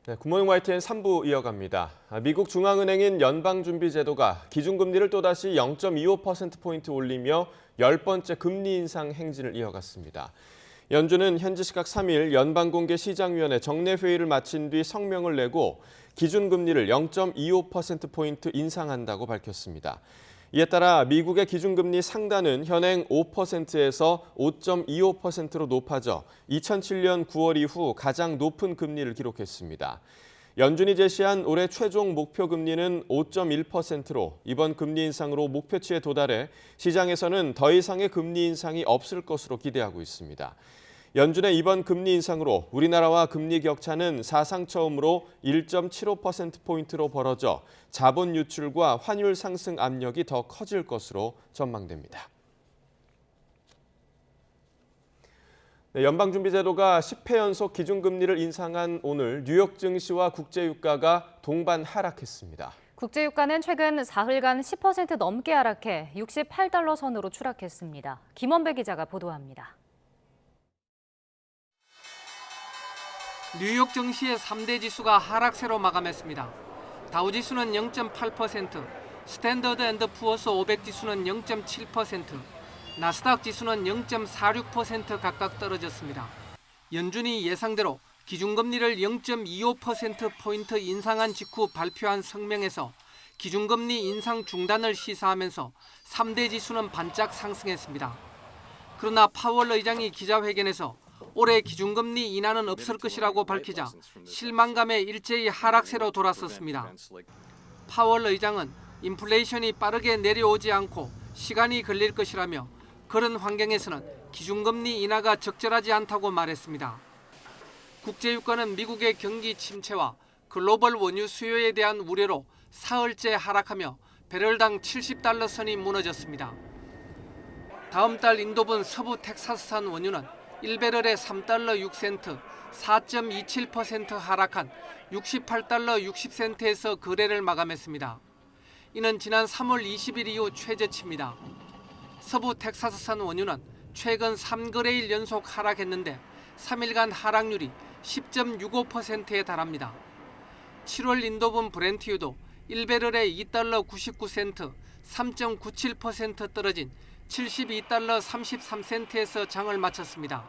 네, 굿모닝 YTN 3부 이어갑니다. 미국 중앙은행인 연방준비제도가 기준금리를 또다시 0.25%포인트 올리며 10번째 금리 인상 행진을 이어갔습니다. 연준은 현지 시각 3일 연방공개시장위원회 정례회의를 마친 뒤 성명을 내고 기준금리를 0.25%포인트 인상한다고 밝혔습니다. 이에 따라 미국의 기준금리 상단은 현행 5%에서 5.25%로 높아져 2007년 9월 이후 가장 높은 금리를 기록했습니다. 연준이 제시한 올해 최종 목표 금리는 5.1%로 이번 금리 인상으로 목표치에 도달해 시장에서는 더 이상의 금리 인상이 없을 것으로 기대하고 있습니다. 연준의 이번 금리 인상으로 우리나라와 금리 격차는 사상 처음으로 1.75%포인트로 벌어져 자본 유출과 환율 상승 압력이 더 커질 것으로 전망됩니다. 네, 연방준비제도가 10회 연속 기준금리를 인상한 오늘 뉴욕 증시와 국제유가가 동반 하락했습니다. 국제유가는 최근 사흘간 10% 넘게 하락해 68달러 선으로 추락했습니다. 김원배 기자가 보도합니다. 뉴욕 증시의 3대 지수가 하락세로 마감했습니다. 다우지수는 0.8%, 스탠더드 앤드 푸어스 500 지수는 0.7%, 나스닥 지수는 0.46% 각각 떨어졌습니다. 연준이 예상대로 기준금리를 0.25%포인트 인상한 직후 발표한 성명에서 기준금리 인상 중단을 시사하면서 3대 지수는 반짝 상승했습니다. 그러나 파월 의장이 기자회견에서 올해 기준금리 인하는 없을 것이라고 밝히자 실망감에 일제히 하락세로 돌아섰습니다. 파월 의장은 인플레이션이 빠르게 내려오지 않고 시간이 걸릴 것이라며 그런 환경에서는 기준금리 인하가 적절하지 않다고 말했습니다. 국제유가는 미국의 경기 침체와 글로벌 원유 수요에 대한 우려로 사흘째 하락하며 배럴당 70달러 선이 무너졌습니다. 다음 달 인도분 서부 텍사스산 원유는 1배럴에 3달러 6센트, 4.27% 하락한 68달러 60센트에서 거래를 마감했습니다. 이는 지난 3월 20일 이후 최저치입니다. 서부 텍사스산 원유는 최근 3거래일 연속 하락했는데 3일간 하락률이 10.65%에 달합니다. 7월 인도분 브렌트유도 1배럴에 2달러 99센트, 3.97% 떨어진 72달러 33센트에서 장을 마쳤습니다.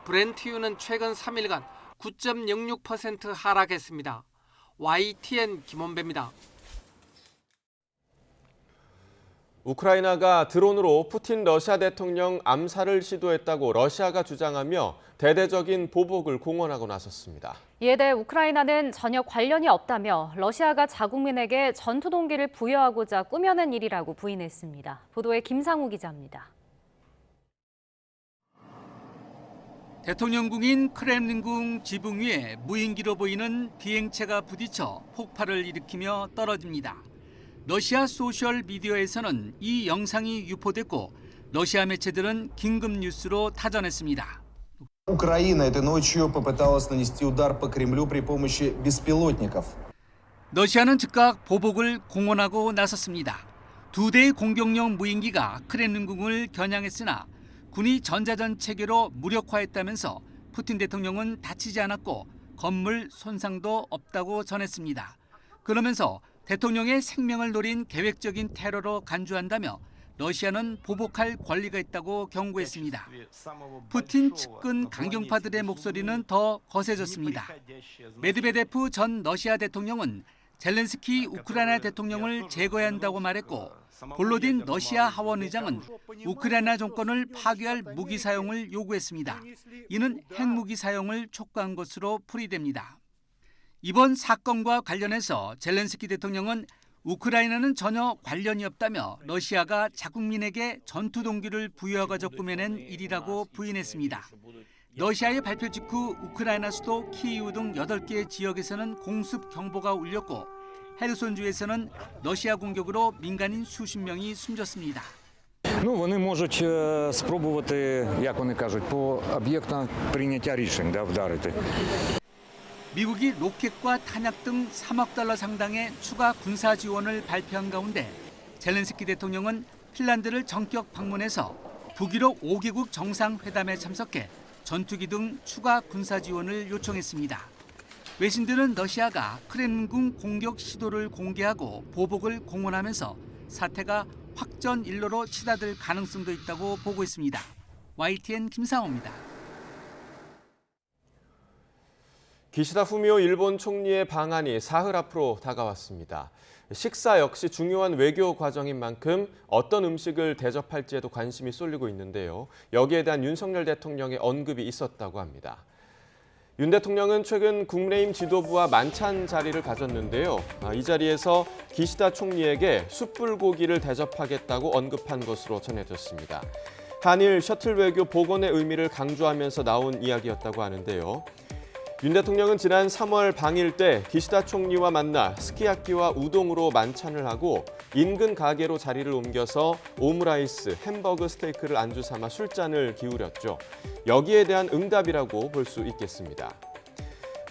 브렌트유는 최근 3일간 9.06% 하락했습니다. YTN 김원배입니다. 우크라이나가 드론으로 푸틴 러시아 대통령 암살을 시도했다고 러시아가 주장하며 대대적인 보복을 공언하고 나섰습니다. 이에 대해 우크라이나는 전혀 관련이 없다며 러시아가 자국민에게 전투 동기를 부여하고자 꾸며낸 일이라고 부인했습니다. 보도에 김상우 기자입니다. 대통령궁인 크렘린궁 지붕 위에 무인기로 보이는 비행체가 부딪혀 폭발을 일으키며 떨어집니다. 러시아 소셜 미디어에서는 이 영상이 유포됐고 러시아 매체들은 긴급 뉴스로 타전했습니다. Украина этой ночью попыталась нанести удар по Кремлю при помощи беспилотников. 러시아는 즉각 보복을 공언하고 나섰습니다. 2대의 공격용 무인기가 크렘린궁을 겨냥했으나 군이 전자전 체계로 무력화했다면서 푸틴 대통령은 다치지 않았고 건물 손상도 없다고 전했습니다. 그러면서 대통령의 생명을 노린 계획적인 테러로 간주한다며 러시아는 보복할 권리가 있다고 경고했습니다. 푸틴 측근 강경파들의 목소리는 더 거세졌습니다. 메드베데프 전 러시아 대통령은 젤렌스키 우크라이나 대통령을 제거해야 한다고 말했고 볼로딘 러시아 하원 의장은 우크라이나 정권을 파괴할 무기 사용을 요구했습니다. 이는 핵무기 사용을 촉구한 것으로 풀이됩니다. 이번 사건과 관련해서 젤렌스키 대통령은 우크라이나는 전혀 관련이 없다며 러시아가 자국민에게 전투 동기를 부여하고자 꾸며낸 일이라고 부인했습니다. 러시아의 발표 직후 우크라이나 수도 키이우 등 8개 지역에서는 공습 경보가 울렸고 헤르손주에서는 러시아 공격으로 민간인 수십 명이 숨졌습니다. Вони можуть спробувати, як вони кажуть, по об'єктах прийняття рішень, вдарити. 미국이 로켓과 탄약 등 3억 달러 상당의 추가 군사 지원을 발표한 가운데 젤렌스키 대통령은 핀란드를 전격 방문해서 북유럽 5개국 정상회담에 참석해 전투기 등 추가 군사 지원을 요청했습니다. 외신들은 러시아가 크렘린궁 공격 시도를 공개하고 보복을 공언하면서 사태가 확전 일로로 치닫을 가능성도 있다고 보고 있습니다. YTN 김상호입니다. 기시다 후미오 일본 총리의 방한이 사흘 앞으로 다가왔습니다. 식사 역시 중요한 외교 과정인 만큼 어떤 음식을 대접할지에도 관심이 쏠리고 있는데요. 여기에 대한 윤석열 대통령의 언급이 있었다고 합니다. 윤 대통령은 최근 국민의힘 지도부와 만찬 자리를 가졌는데요. 이 자리에서 기시다 총리에게 숯불고기를 대접하겠다고 언급한 것으로 전해졌습니다. 한일 셔틀 외교 복원의 의미를 강조하면서 나온 이야기였다고 하는데요. 윤 대통령은 지난 3월 방일 때 기시다 총리와 만나 스키야키와 우동으로 만찬을 하고 인근 가게로 자리를 옮겨서 오므라이스, 햄버거 스테이크를 안주 삼아 술잔을 기울였죠. 여기에 대한 응답이라고 볼 수 있겠습니다.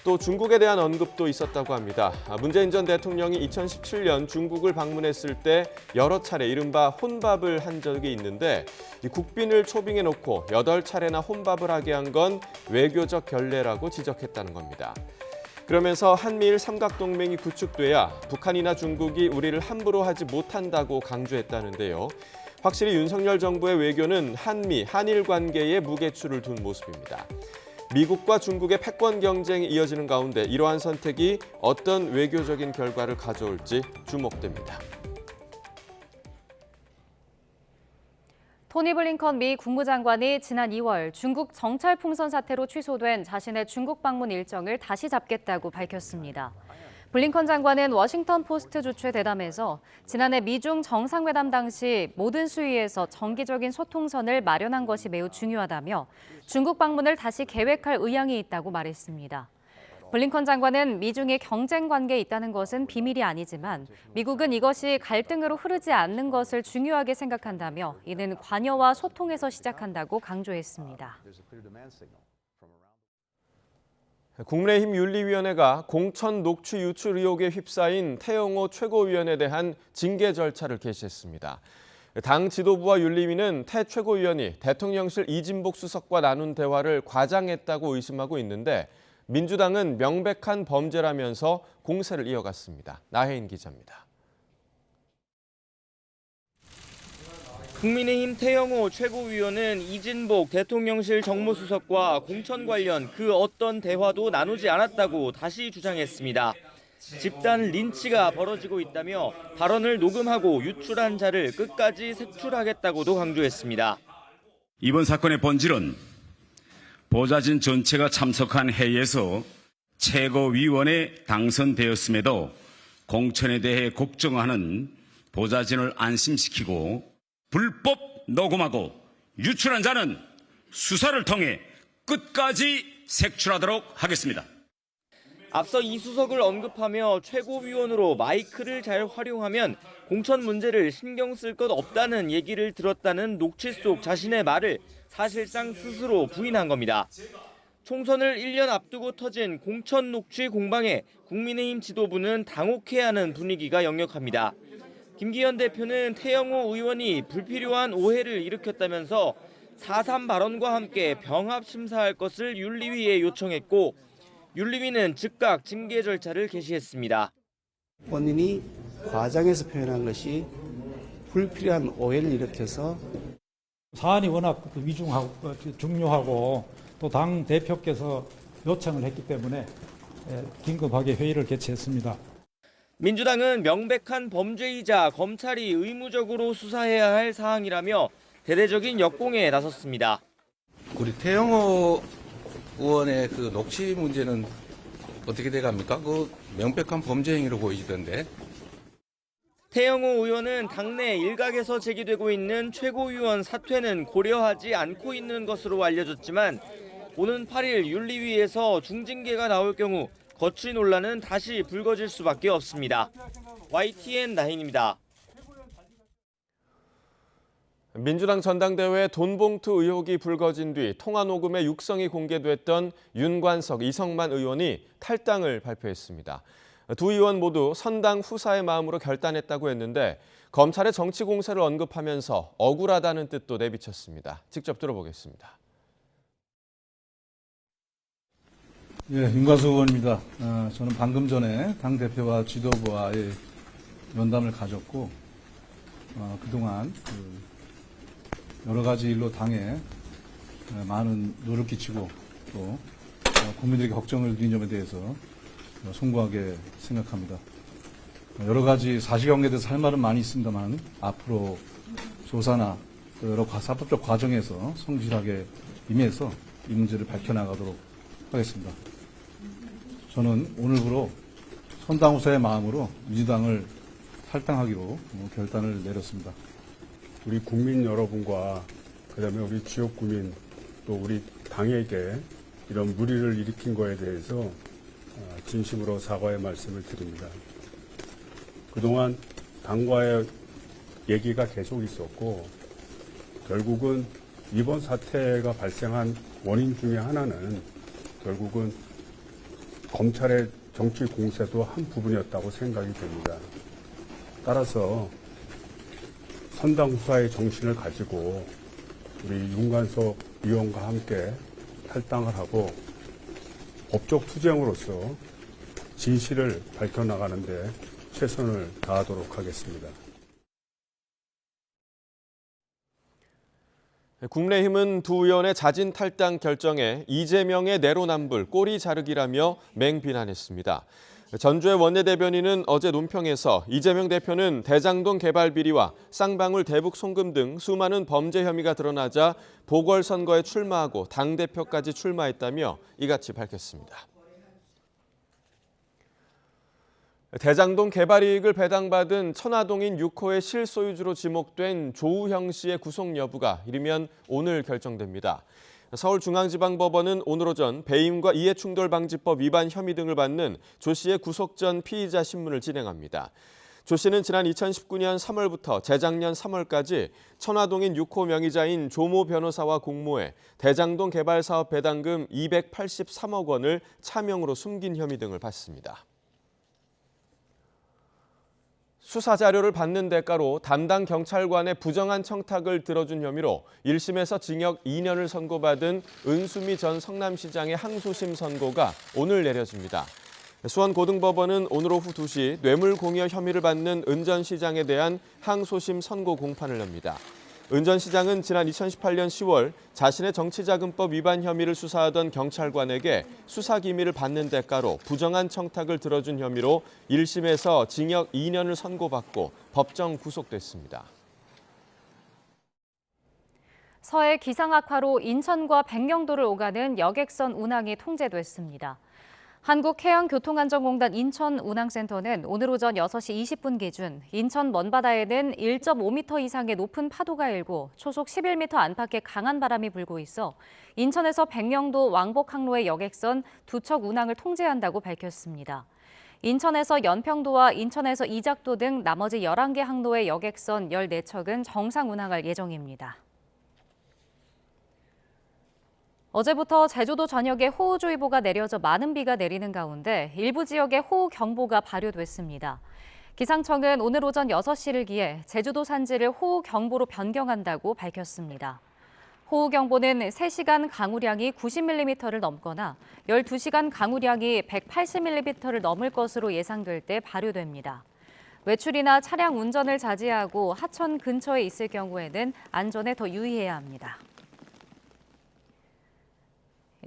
또 중국에 대한 언급도 있었다고 합니다. 문재인 전 대통령이 2017년 중국을 방문했을 때 여러 차례 이른바 혼밥을 한 적이 있는데 국빈을 초빙해 놓고 8차례나 혼밥을 하게 한 건 외교적 결례라고 지적했다는 겁니다. 그러면서 한미일 삼각동맹이 구축돼야 북한이나 중국이 우리를 함부로 하지 못한다고 강조했다는데요. 확실히 윤석열 정부의 외교는 한미, 한일 관계에 무게추를 둔 모습입니다. 미국과 중국의 패권 경쟁이 이어지는 가운데 이러한 선택이 어떤 외교적인 결과를 가져올지 주목됩니다. 토니 블링컨 미 국무장관이 지난 2월 중국 정찰 풍선 사태로 취소된 자신의 중국 방문 일정을 다시 잡겠다고 밝혔습니다. 블링컨 장관은 워싱턴 포스트 주최 대담에서 지난해 미중 정상회담 당시 모든 수위에서 정기적인 소통선을 마련한 것이 매우 중요하다며 중국 방문을 다시 계획할 의향이 있다고 말했습니다. 블링컨 장관은 미중의 경쟁 관계에 있다는 것은 비밀이 아니지만 미국은 이것이 갈등으로 흐르지 않는 것을 중요하게 생각한다며 이는 관여와 소통에서 시작한다고 강조했습니다. 국민의힘 윤리위원회가 공천 녹취 유출 의혹에 휩싸인 태영호 최고위원에 대한 징계 절차를 개시했습니다. 당 지도부와 윤리위는 태 최고위원이 대통령실 이진복 수석과 나눈 대화를 과장했다고 의심하고 있는데 민주당은 명백한 범죄라면서 공세를 이어갔습니다. 나혜인 기자입니다. 국민의힘 태영호 최고위원은 이진복 대통령실 정무수석과 공천 관련 그 어떤 대화도 나누지 않았다고 다시 주장했습니다. 집단 린치가 벌어지고 있다며 발언을 녹음하고 유출한 자를 끝까지 색출하겠다고도 강조했습니다. 이번 사건의 본질은 보좌진 전체가 참석한 회의에서 최고위원에 당선되었음에도 공천에 대해 걱정하는 보좌진을 안심시키고 불법 녹음하고 유출한 자는 수사를 통해 끝까지 색출하도록 하겠습니다. 앞서 이 수석을 언급하며 최고위원으로 마이크를 잘 활용하면 공천 문제를 신경 쓸 것 없다는 얘기를 들었다는 녹취 속 자신의 말을 사실상 스스로 부인한 겁니다. 총선을 1년 앞두고 터진 공천 녹취 공방에 국민의힘 지도부는 당혹해하는 분위기가 역력합니다. 김기현 대표는 태영호 의원이 불필요한 오해를 일으켰다면서 4.3 발언과 함께 병합 심사할 것을 윤리위에 요청했고 윤리위는 즉각 징계 절차를 개시했습니다. 본인이 과장해서 표현한 것이 불필요한 오해를 일으켜서 사안이 워낙 위중하고 중요하고 또 당 대표께서 요청을 했기 때문에 긴급하게 회의를 개최했습니다. 민주당은 명백한 범죄이자 검찰이 의무적으로 수사해야 할 사항이라며 대대적인 역공에 나섰습니다. 우리 태영호 의원의 그 녹취 문제는 어떻게 돼갑니까? 그 명백한 범죄 행위로 보이던데. 태영호 의원은 당내 일각에서 제기되고 있는 최고위원 사퇴는 고려하지 않고 있는 것으로 알려졌지만 오는 8일 윤리위에서 중징계가 나올 경우 거취 논란은 다시 불거질 수밖에 없습니다. YTN 나인입니다. 민주당 전당대회 돈봉투 의혹이 불거진 뒤 통화 녹음의 육성이 공개됐던 윤관석, 이성만 의원이 탈당을 발표했습니다. 두 의원 모두 선당 후사의 마음으로 결단했다고 했는데 검찰의 정치 공세를 언급하면서 억울하다는 뜻도 내비쳤습니다. 직접 들어보겠습니다. 예, 윤관수 의원입니다. 저는 방금 전에 당대표와 지도부와의 면담을 가졌고, 그동안 여러 가지 일로 당에 많은 노를 끼치고 또 국민들에게 걱정을 드린 점에 대해서 송구하게 생각합니다. 여러 가지 사실관계에 대해서 할 말은 많이 있습니다만 앞으로 조사나 또 여러 사법적 과정에서 성실하게 임해서 이 문제를 밝혀나가도록 하겠습니다. 저는 오늘부로 선당후사의 마음으로 민주당을 탈당하기로 결단을 내렸습니다. 우리 국민 여러분과 그다음에 우리 지역구민 또 우리 당에게 이런 무리를 일으킨 거에 대해서 진심으로 사과의 말씀을 드립니다. 그동안 당과의 얘기가 계속 있었고 결국은 이번 사태가 발생한 원인 중에 하나는 결국은 검찰의 정치 공세도 한 부분이었다고 생각이 됩니다. 따라서 선당후사의 정신을 가지고 우리 윤관석 의원과 함께 탈당을 하고 법적 투쟁으로서 진실을 밝혀나가는 데 최선을 다하도록 하겠습니다. 국민의힘은 두 의원의 자진 탈당 결정에 이재명의 내로남불, 꼬리 자르기라며 맹비난했습니다. 전주의 원내대변인은 어제 논평에서 이재명 대표는 대장동 개발 비리와 쌍방울 대북 송금 등 수많은 범죄 혐의가 드러나자 보궐선거에 출마하고 당대표까지 출마했다며 이같이 밝혔습니다. 대장동 개발 이익을 배당받은 천화동인 6호의 실소유주로 지목된 조우형 씨의 구속 여부가 이르면 오늘 결정됩니다. 서울중앙지방법원은 오늘 오전 배임과 이해충돌방지법 위반 혐의 등을 받는 조 씨의 구속 전 피의자 신문을 진행합니다. 조 씨는 지난 2019년 3월부터 재작년 3월까지 천화동인 6호 명의자인 조모 변호사와 공모해 대장동 개발 사업 배당금 283억 원을 차명으로 숨긴 혐의 등을 받습니다. 수사 자료를 받는 대가로 담당 경찰관의 부정한 청탁을 들어준 혐의로 1심에서 징역 2년을 선고받은 은수미 전 성남시장의 항소심 선고가 오늘 내려집니다. 수원고등법원은 오늘 오후 2시 뇌물공여 혐의를 받는 은 전 시장에 대한 항소심 선고 공판을 엽니다. 은 전 시장은 지난 2018년 10월 자신의 정치자금법 위반 혐의를 수사하던 경찰관에게 수사기밀을 받는 대가로 부정한 청탁을 들어준 혐의로 1심에서 징역 2년을 선고받고 법정 구속됐습니다. 서해 기상 악화로 인천과 백령도를 오가는 여객선 운항이 통제됐습니다. 한국해양교통안전공단 인천운항센터는 오늘 오전 6시 20분 기준 인천 먼바다에는 1.5m 이상의 높은 파도가 일고 초속 11m 안팎의 강한 바람이 불고 있어 인천에서 백령도 왕복 항로의 여객선 2척 운항을 통제한다고 밝혔습니다. 인천에서 연평도와 인천에서 이작도 등 나머지 11개 항로의 여객선 14척은 정상 운항할 예정입니다. 어제부터 제주도 전역에 호우주의보가 내려져 많은 비가 내리는 가운데 일부 지역에 호우경보가 발효됐습니다. 기상청은 오늘 오전 6시를 기해 제주도 산지를 호우경보로 변경한다고 밝혔습니다. 호우경보는 3시간 강우량이 90mm를 넘거나 12시간 강우량이 180mm를 넘을 것으로 예상될 때 발효됩니다. 외출이나 차량 운전을 자제하고 하천 근처에 있을 경우에는 안전에 더 유의해야 합니다.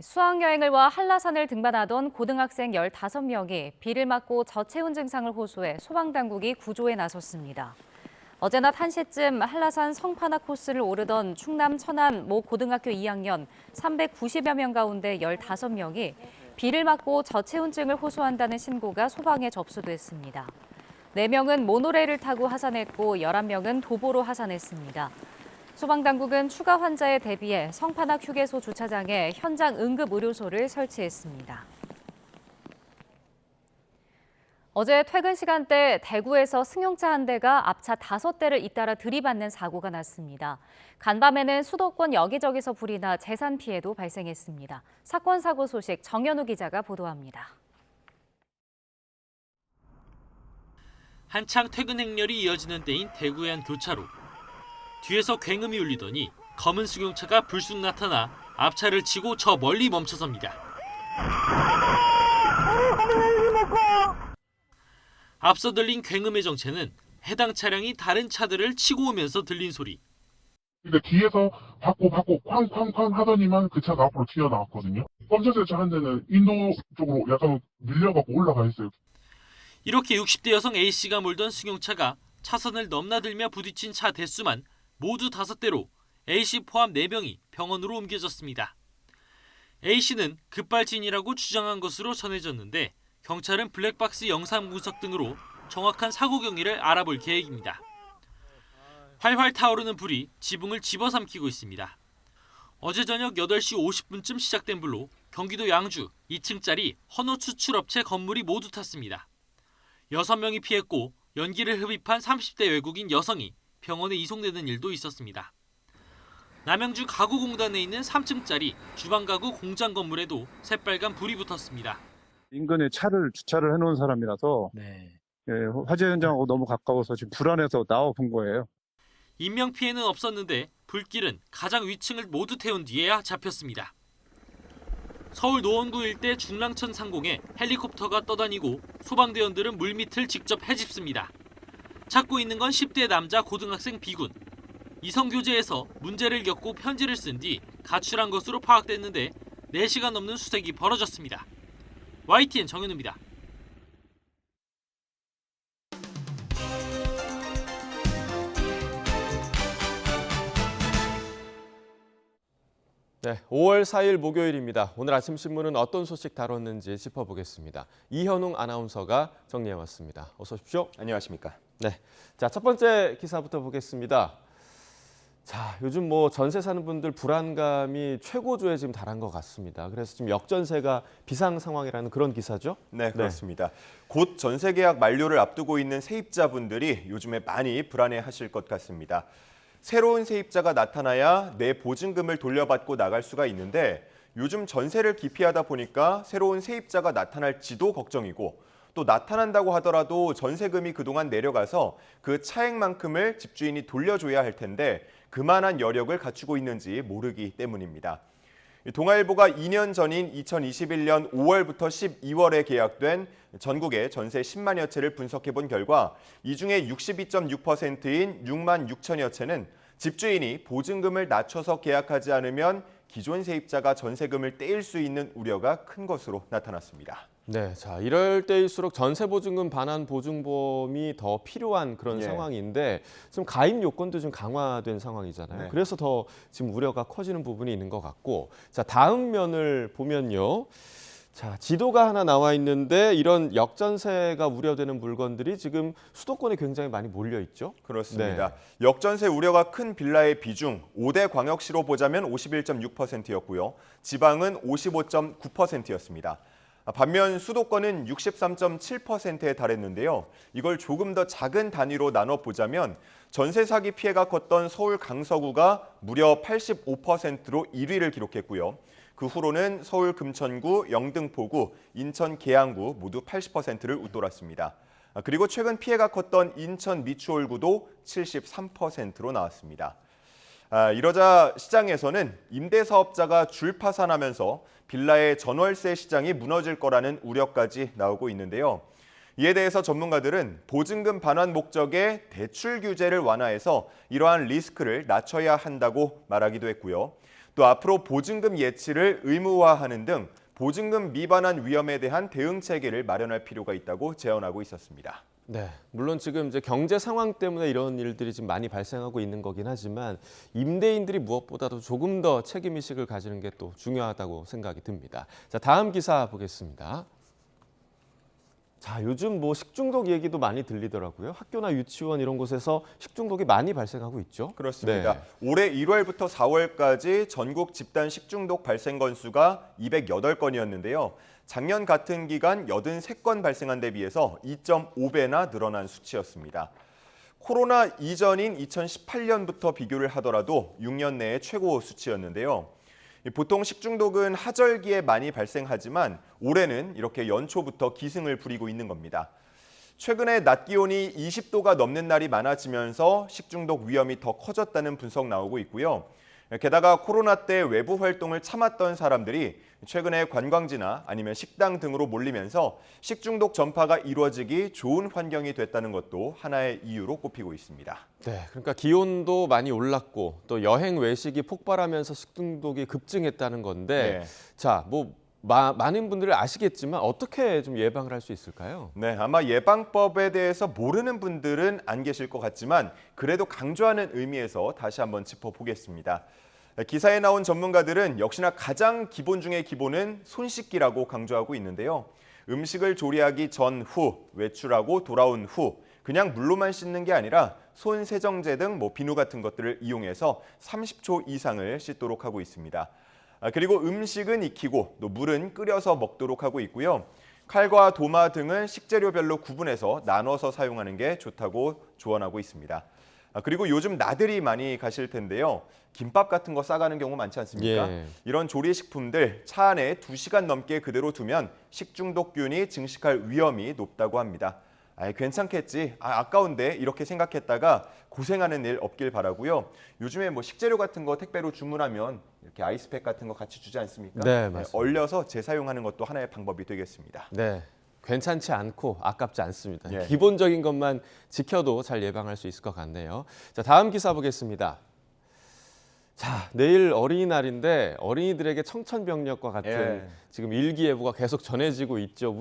수학여행을 와 한라산을 등반하던 고등학생 15명이 비를 맞고 저체온 증상을 호소해 소방당국이 구조에 나섰습니다. 어제 낮 1시쯤 한라산 성판악 코스를 오르던 충남 천안 모 고등학교 2학년 390여 명 가운데 15명이 비를 맞고 저체온증을 호소한다는 신고가 소방에 접수됐습니다. 4명은 모노레일을 타고 하산했고 11명은 도보로 하산했습니다. 소방당국은 추가 환자에 대비해 성판악 휴게소 주차장에 현장 응급의료소를 설치했습니다. 어제 퇴근 시간대 대구에서 승용차 한 대가 앞차 5대를 잇따라 들이받는 사고가 났습니다. 간밤에는 수도권 여기저기서 불이 나 재산 피해도 발생했습니다. 사건 사고 소식 정연우 기자가 보도합니다. 한창 퇴근 행렬이 이어지는 때인 대구의 한 교차로. 뒤에서 굉음이 울리더니 검은 승용차가 불쑥 나타나 앞차를 치고 저 멀리 멈춰섭니다. 앞서 들린 굉음의 정체는 해당 차량이 다른 차들을 치고 오면서 들린 소리. 그러니까 뒤에서 받고 쾅쾅쾅 하더니만 그 차가 앞으로 튀어나왔거든요. 검정색 차 한 대는 인도 쪽으로 약간 밀려갖고 올라가 있어요. 이렇게 60대 여성 A씨가 몰던 승용차가 차선을 넘나들며 부딪힌 차 대수만 모두 5대로 A씨 포함 4명이 병원으로 옮겨졌습니다. A씨는 급발진이라고 주장한 것으로 전해졌는데 경찰은 블랙박스 영상 분석 등으로 정확한 사고 경위를 알아볼 계획입니다. 활활 타오르는 불이 지붕을 집어삼키고 있습니다. 어제 저녁 8시 50분쯤 시작된 불로 경기도 양주 2층짜리 헌호 추출업체 건물이 모두 탔습니다. 6명이 피했고 연기를 흡입한 30대 외국인 여성이 병원에 이송되는 일도 있었습니다. 남양주 가구공단에 있는 3층짜리 주방가구 공장 건물에도 새빨간 불이 붙었습니다. 인근에 차를 주차를 해놓은 사람이라서 화재 현장하고 너무 가까워서 지금 불안해서 나와 본 거예요. 인명피해는 없었는데 불길은 가장 위층을 모두 태운 뒤에야 잡혔습니다. 서울 노원구 일대 중랑천 상공에 헬리콥터가 떠다니고 소방대원들은 물밑을 직접 헤집습니다. 찾고 있는 건 10대 남자 고등학생 B군. 이성교제에서 문제를 겪고 편지를 쓴 뒤 가출한 것으로 파악됐는데 4시간 넘는 수색이 벌어졌습니다. YTN 정현우입니다. 네, 5월 4일 목요일입니다. 오늘 아침 신문은 어떤 소식 다뤘는지 짚어보겠습니다. 이현웅 아나운서가 정리해왔습니다. 어서 오십시오. 안녕하십니까. 네, 자, 첫 번째 기사부터 보겠습니다. 자, 요즘 전세 사는 분들 불안감이 최고조에 지금 달한 것 같습니다. 그래서 지금 역전세가 비상 상황이라는 그런 기사죠? 네, 그렇습니다. 곧 전세 계약 만료를 앞두고 있는 세입자분들이 요즘에 많이 불안해하실 것 같습니다. 새로운 세입자가 나타나야 내 보증금을 돌려받고 나갈 수가 있는데 요즘 전세를 기피하다 보니까 새로운 세입자가 나타날지도 걱정이고 또 나타난다고 하더라도 전세금이 그동안 내려가서 그 차액만큼을 집주인이 돌려줘야 할 텐데 그만한 여력을 갖추고 있는지 모르기 때문입니다. 동아일보가 2년 전인 2021년 5월부터 12월에 계약된 전국의 전세 10만여 채를 분석해본 결과 이 중에 62.6%인 6만 6천여 채는 집주인이 보증금을 낮춰서 계약하지 않으면 기존 세입자가 전세금을 떼일 수 있는 우려가 큰 것으로 나타났습니다. 네, 자, 이럴 때일수록 전세보증금 반환 보증보험이 더 필요한 그런 예. 상황인데 지금 가입 요건도 좀 강화된 상황이잖아요. 네. 그래서 더 지금 우려가 커지는 부분이 있는 것 같고, 자, 다음 면을 보면요. 자, 지도가 하나 나와 있는데 이런 역전세가 우려되는 물건들이 지금 수도권에 굉장히 많이 몰려 있죠. 그렇습니다. 네. 역전세 우려가 큰 빌라의 비중 5대 광역시로 보자면 51.6%였고요. 지방은 55.9%였습니다. 반면 수도권은 63.7%에 달했는데요. 이걸 조금 더 작은 단위로 나눠보자면 전세 사기 피해가 컸던 서울 강서구가 무려 85%로 1위를 기록했고요. 그 후로는 서울 금천구, 영등포구, 인천 계양구 모두 80%를 웃돌았습니다. 그리고 최근 피해가 컸던 인천 미추홀구도 73%로 나왔습니다. 이러자 시장에서는 임대사업자가 줄파산하면서 빌라의 전월세 시장이 무너질 거라는 우려까지 나오고 있는데요. 이에 대해서 전문가들은 보증금 반환 목적의 대출 규제를 완화해서 이러한 리스크를 낮춰야 한다고 말하기도 했고요. 또 앞으로 보증금 예치를 의무화하는 등 보증금 미반환 위험에 대한 대응 체계를 마련할 필요가 있다고 제언하고 있었습니다. 네, 물론 지금 이제 경제 상황 때문에 이런 일들이 지금 많이 발생하고 있는 거긴 하지만 임대인들이 무엇보다도 조금 더 책임의식을 가지는 게 또 중요하다고 생각이 듭니다. 자, 다음 기사 보겠습니다. 자, 요즘 식중독 얘기도 많이 들리더라고요. 학교나 유치원 이런 곳에서 식중독이 많이 발생하고 있죠. 그렇습니다. 네. 올해 1월부터 4월까지 전국 집단 식중독 발생 건수가 208건이었는데요. 작년 같은 기간 83건 발생한 데 비해서 2.5배나 늘어난 수치였습니다. 코로나 이전인 2018년부터 비교를 하더라도 6년 내에 최고 수치였는데요. 보통 식중독은 하절기에 많이 발생하지만 올해는 이렇게 연초부터 기승을 부리고 있는 겁니다. 최근에 낮 기온이 20도가 넘는 날이 많아지면서 식중독 위험이 더 커졌다는 분석 나오고 있고요. 게다가 코로나 때 외부 활동을 참았던 사람들이 최근에 관광지나 아니면 식당 등으로 몰리면서 식중독 전파가 이루어지기 좋은 환경이 됐다는 것도 하나의 이유로 꼽히고 있습니다. 네, 그러니까 기온도 많이 올랐고 또 여행 외식이 폭발하면서 식중독이 급증했다는 건데 네. 자, 많은 분들이 아시겠지만 어떻게 좀 예방을 할 수 있을까요? 네, 아마 예방법에 대해서 모르는 분들은 안 계실 것 같지만 그래도 강조하는 의미에서 다시 한번 짚어보겠습니다. 기사에 나온 전문가들은 역시나 가장 기본 중의 기본은 손 씻기라고 강조하고 있는데요. 음식을 조리하기 전, 후, 외출하고 돌아온 후 그냥 물로만 씻는 게 아니라 손 세정제 등 비누 같은 것들을 이용해서 30초 이상을 씻도록 하고 있습니다. 그리고 음식은 익히고 또 물은 끓여서 먹도록 하고 있고요. 칼과 도마 등은 식재료별로 구분해서 나눠서 사용하는 게 좋다고 조언하고 있습니다. 그리고 요즘 나들이 많이 가실 텐데요. 김밥 같은 거 싸가는 경우 많지 않습니까? 예. 이런 조리식품들 차 안에 2시간 넘게 그대로 두면 식중독균이 증식할 위험이 높다고 합니다. 괜찮겠지, 아까운데 이렇게 생각했다가 고생하는 일 없길 바라고요. 요즘에 식재료 같은 거 택배로 주문하면 이렇게 아이스팩 같은 거 같이 주지 않습니까? 네, 맞습니다. 얼려서 재사용하는 것도 하나의 방법이 되겠습니다. 네, 괜찮지 않고 아깝지 않습니다. 예. 기본적인 것만 지켜도 잘 예방할 수 있을 것 같네요. 자, 다음 기사 보겠습니다. 자, 내일 어린이날인데 어린이들에게 청천벽력과 같은 지금 일기예보가 계속 전해지고 있죠.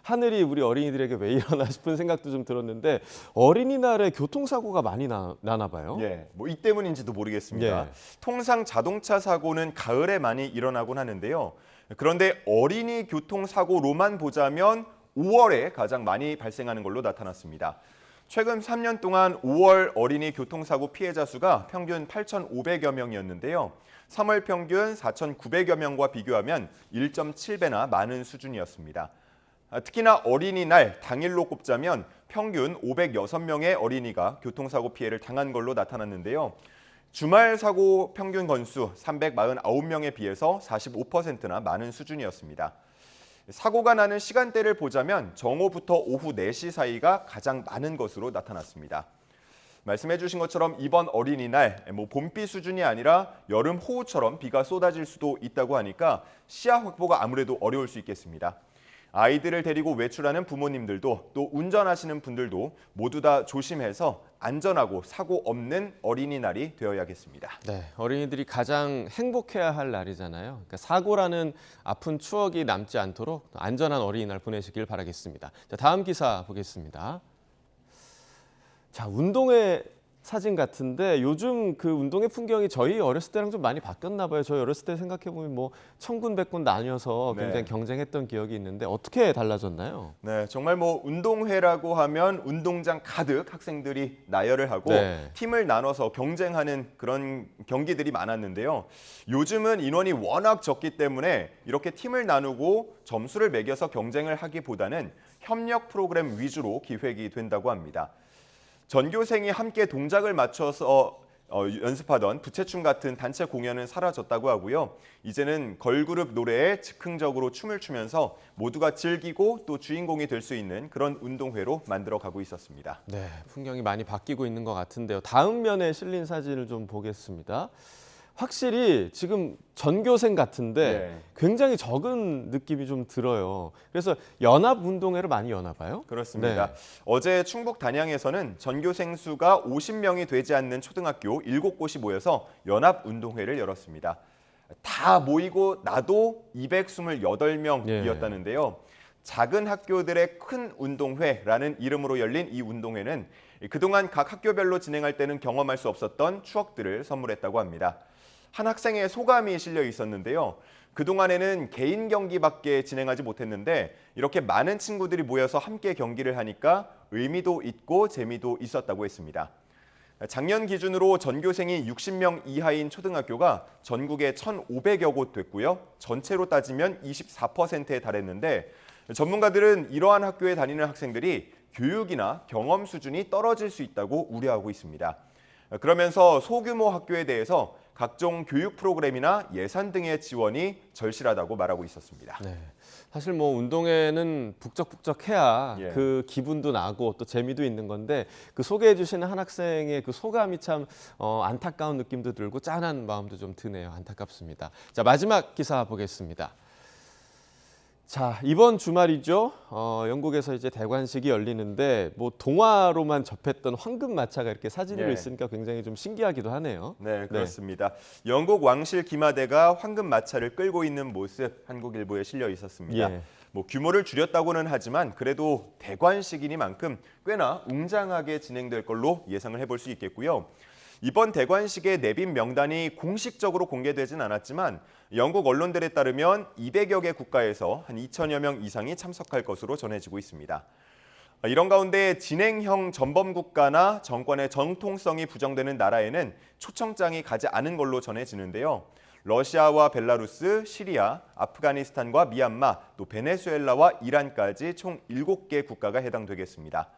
하늘이 우리 어린이들에게 왜 이러나 싶은 생각도 좀 들었는데 어린이날에 교통사고가 많이 나나 봐요. 예, 이 때문인지도 모르겠습니다. 예. 통상 자동차 사고는 가을에 많이 일어나곤 하는데요. 그런데 어린이 교통사고로만 보자면 5월에 가장 많이 발생하는 걸로 나타났습니다. 최근 3년 동안 5월 어린이 교통사고 피해자 수가 평균 8,500여 명이었는데요. 3월 평균 4,900여 명과 비교하면 1.7배나 많은 수준이었습니다. 특히나 어린이날 당일로 꼽자면 평균 506명의 어린이가 교통사고 피해를 당한 걸로 나타났는데요. 주말 사고 평균 건수 349명에 비해서 45%나 많은 수준이었습니다. 사고가 나는 시간대를 보자면 정오부터 오후 4시 사이가 가장 많은 것으로 나타났습니다. 말씀해 주신 것처럼 이번 어린이날 봄비 수준이 아니라 여름 호우처럼 비가 쏟아질 수도 있다고 하니까 시야 확보가 아무래도 어려울 수 있겠습니다. 아이들을 데리고 외출하는 부모님들도 또 운전하시는 분들도 모두 다 조심해서 안전하고 사고 없는 어린이날이 되어야겠습니다. 네, 어린이들이 가장 행복해야 할 날이잖아요. 그러니까 사고라는 아픈 추억이 남지 않도록 안전한 어린이날 보내시길 바라겠습니다. 자, 다음 기사 보겠습니다. 자, 운동회 사진 같은데 요즘 그 운동회 풍경이 저희 어렸을 때랑 좀 많이 바뀌었나 봐요. 저희 어렸을 때 생각해보면 천군 백군 나뉘어서 굉장히 경쟁했던 기억이 있는데 어떻게 달라졌나요? 네, 정말 운동회라고 하면 운동장 가득 학생들이 나열을 하고 팀을 나눠서 경쟁하는 그런 경기들이 많았는데요. 요즘은 인원이 워낙 적기 때문에 이렇게 팀을 나누고 점수를 매겨서 경쟁을 하기보다는 협력 프로그램 위주로 기획이 된다고 합니다. 전교생이 함께 동작을 맞춰서 연습하던 부채춤 같은 단체 공연은 사라졌다고 하고요. 이제는 걸그룹 노래에 즉흥적으로 춤을 추면서 모두가 즐기고 또 주인공이 될 수 있는 그런 운동회로 만들어가고 있었습니다. 네, 풍경이 많이 바뀌고 있는 것 같은데요. 다음 면에 실린 사진을 좀 보겠습니다. 확실히 지금 전교생 같은데 굉장히 적은 느낌이 좀 들어요. 그래서 연합운동회를 많이 여나 봐요? 그렇습니다. 어제 충북 단양에서는 전교생 수가 50명이 되지 않는 초등학교 7곳이 모여서 연합운동회를 열었습니다. 다 모이고 나도 228명이었다는데요. 작은 학교들의 큰 운동회라는 이름으로 열린 이 운동회는 그동안 각 학교별로 진행할 때는 경험할 수 없었던 추억들을 선물했다고 합니다. 한 학생의 소감이 실려 있었는데요. 그동안에는 개인 경기밖에 진행하지 못했는데 이렇게 많은 친구들이 모여서 함께 경기를 하니까 의미도 있고 재미도 있었다고 했습니다. 작년 기준으로 전교생이 60명 이하인 초등학교가 전국에 1,500여 곳 됐고요. 전체로 따지면 24%에 달했는데 전문가들은 이러한 학교에 다니는 학생들이 교육이나 경험 수준이 떨어질 수 있다고 우려하고 있습니다. 그러면서 소규모 학교에 대해서 각종 교육 프로그램이나 예산 등의 지원이 절실하다고 말하고 있었습니다. 네. 사실 뭐 운동회는 북적북적해야 예. 그 기분도 나고 또 재미도 있는 건데 그 소개해 주시는 한 학생의 그 소감이 참 안타까운 느낌도 들고 짠한 마음도 좀 드네요. 안타깝습니다. 자, 마지막 기사 보겠습니다. 자, 이번 주말이죠. 영국에서 이제 대관식이 열리는데 뭐 동화로만 접했던 황금마차가 이렇게 사진으로 예. 있으니까 굉장히 좀 신기하기도 하네요. 네, 그렇습니다. 영국 왕실 기마대가 황금마차를 끌고 있는 모습 한국일보에 실려 있었습니다. 예. 뭐 규모를 줄였다고는 하지만 그래도 대관식이니만큼 꽤나 웅장하게 진행될 걸로 예상을 해볼 수 있겠고요. 이번 대관식의 내빈 명단이 공식적으로 공개되진 않았지만 영국 언론들에 따르면 200여 개 국가에서 한 2천여 명 이상이 참석할 것으로 전해지고 있습니다. 이런 가운데 진행형 전범 국가나 정권의 정통성이 부정되는 나라에는 초청장이 가지 않은 걸로 전해지는데요. 러시아와 벨라루스, 시리아, 아프가니스탄과 미얀마, 또 베네수엘라와 이란까지 총 7개 국가가 해당되겠습니다.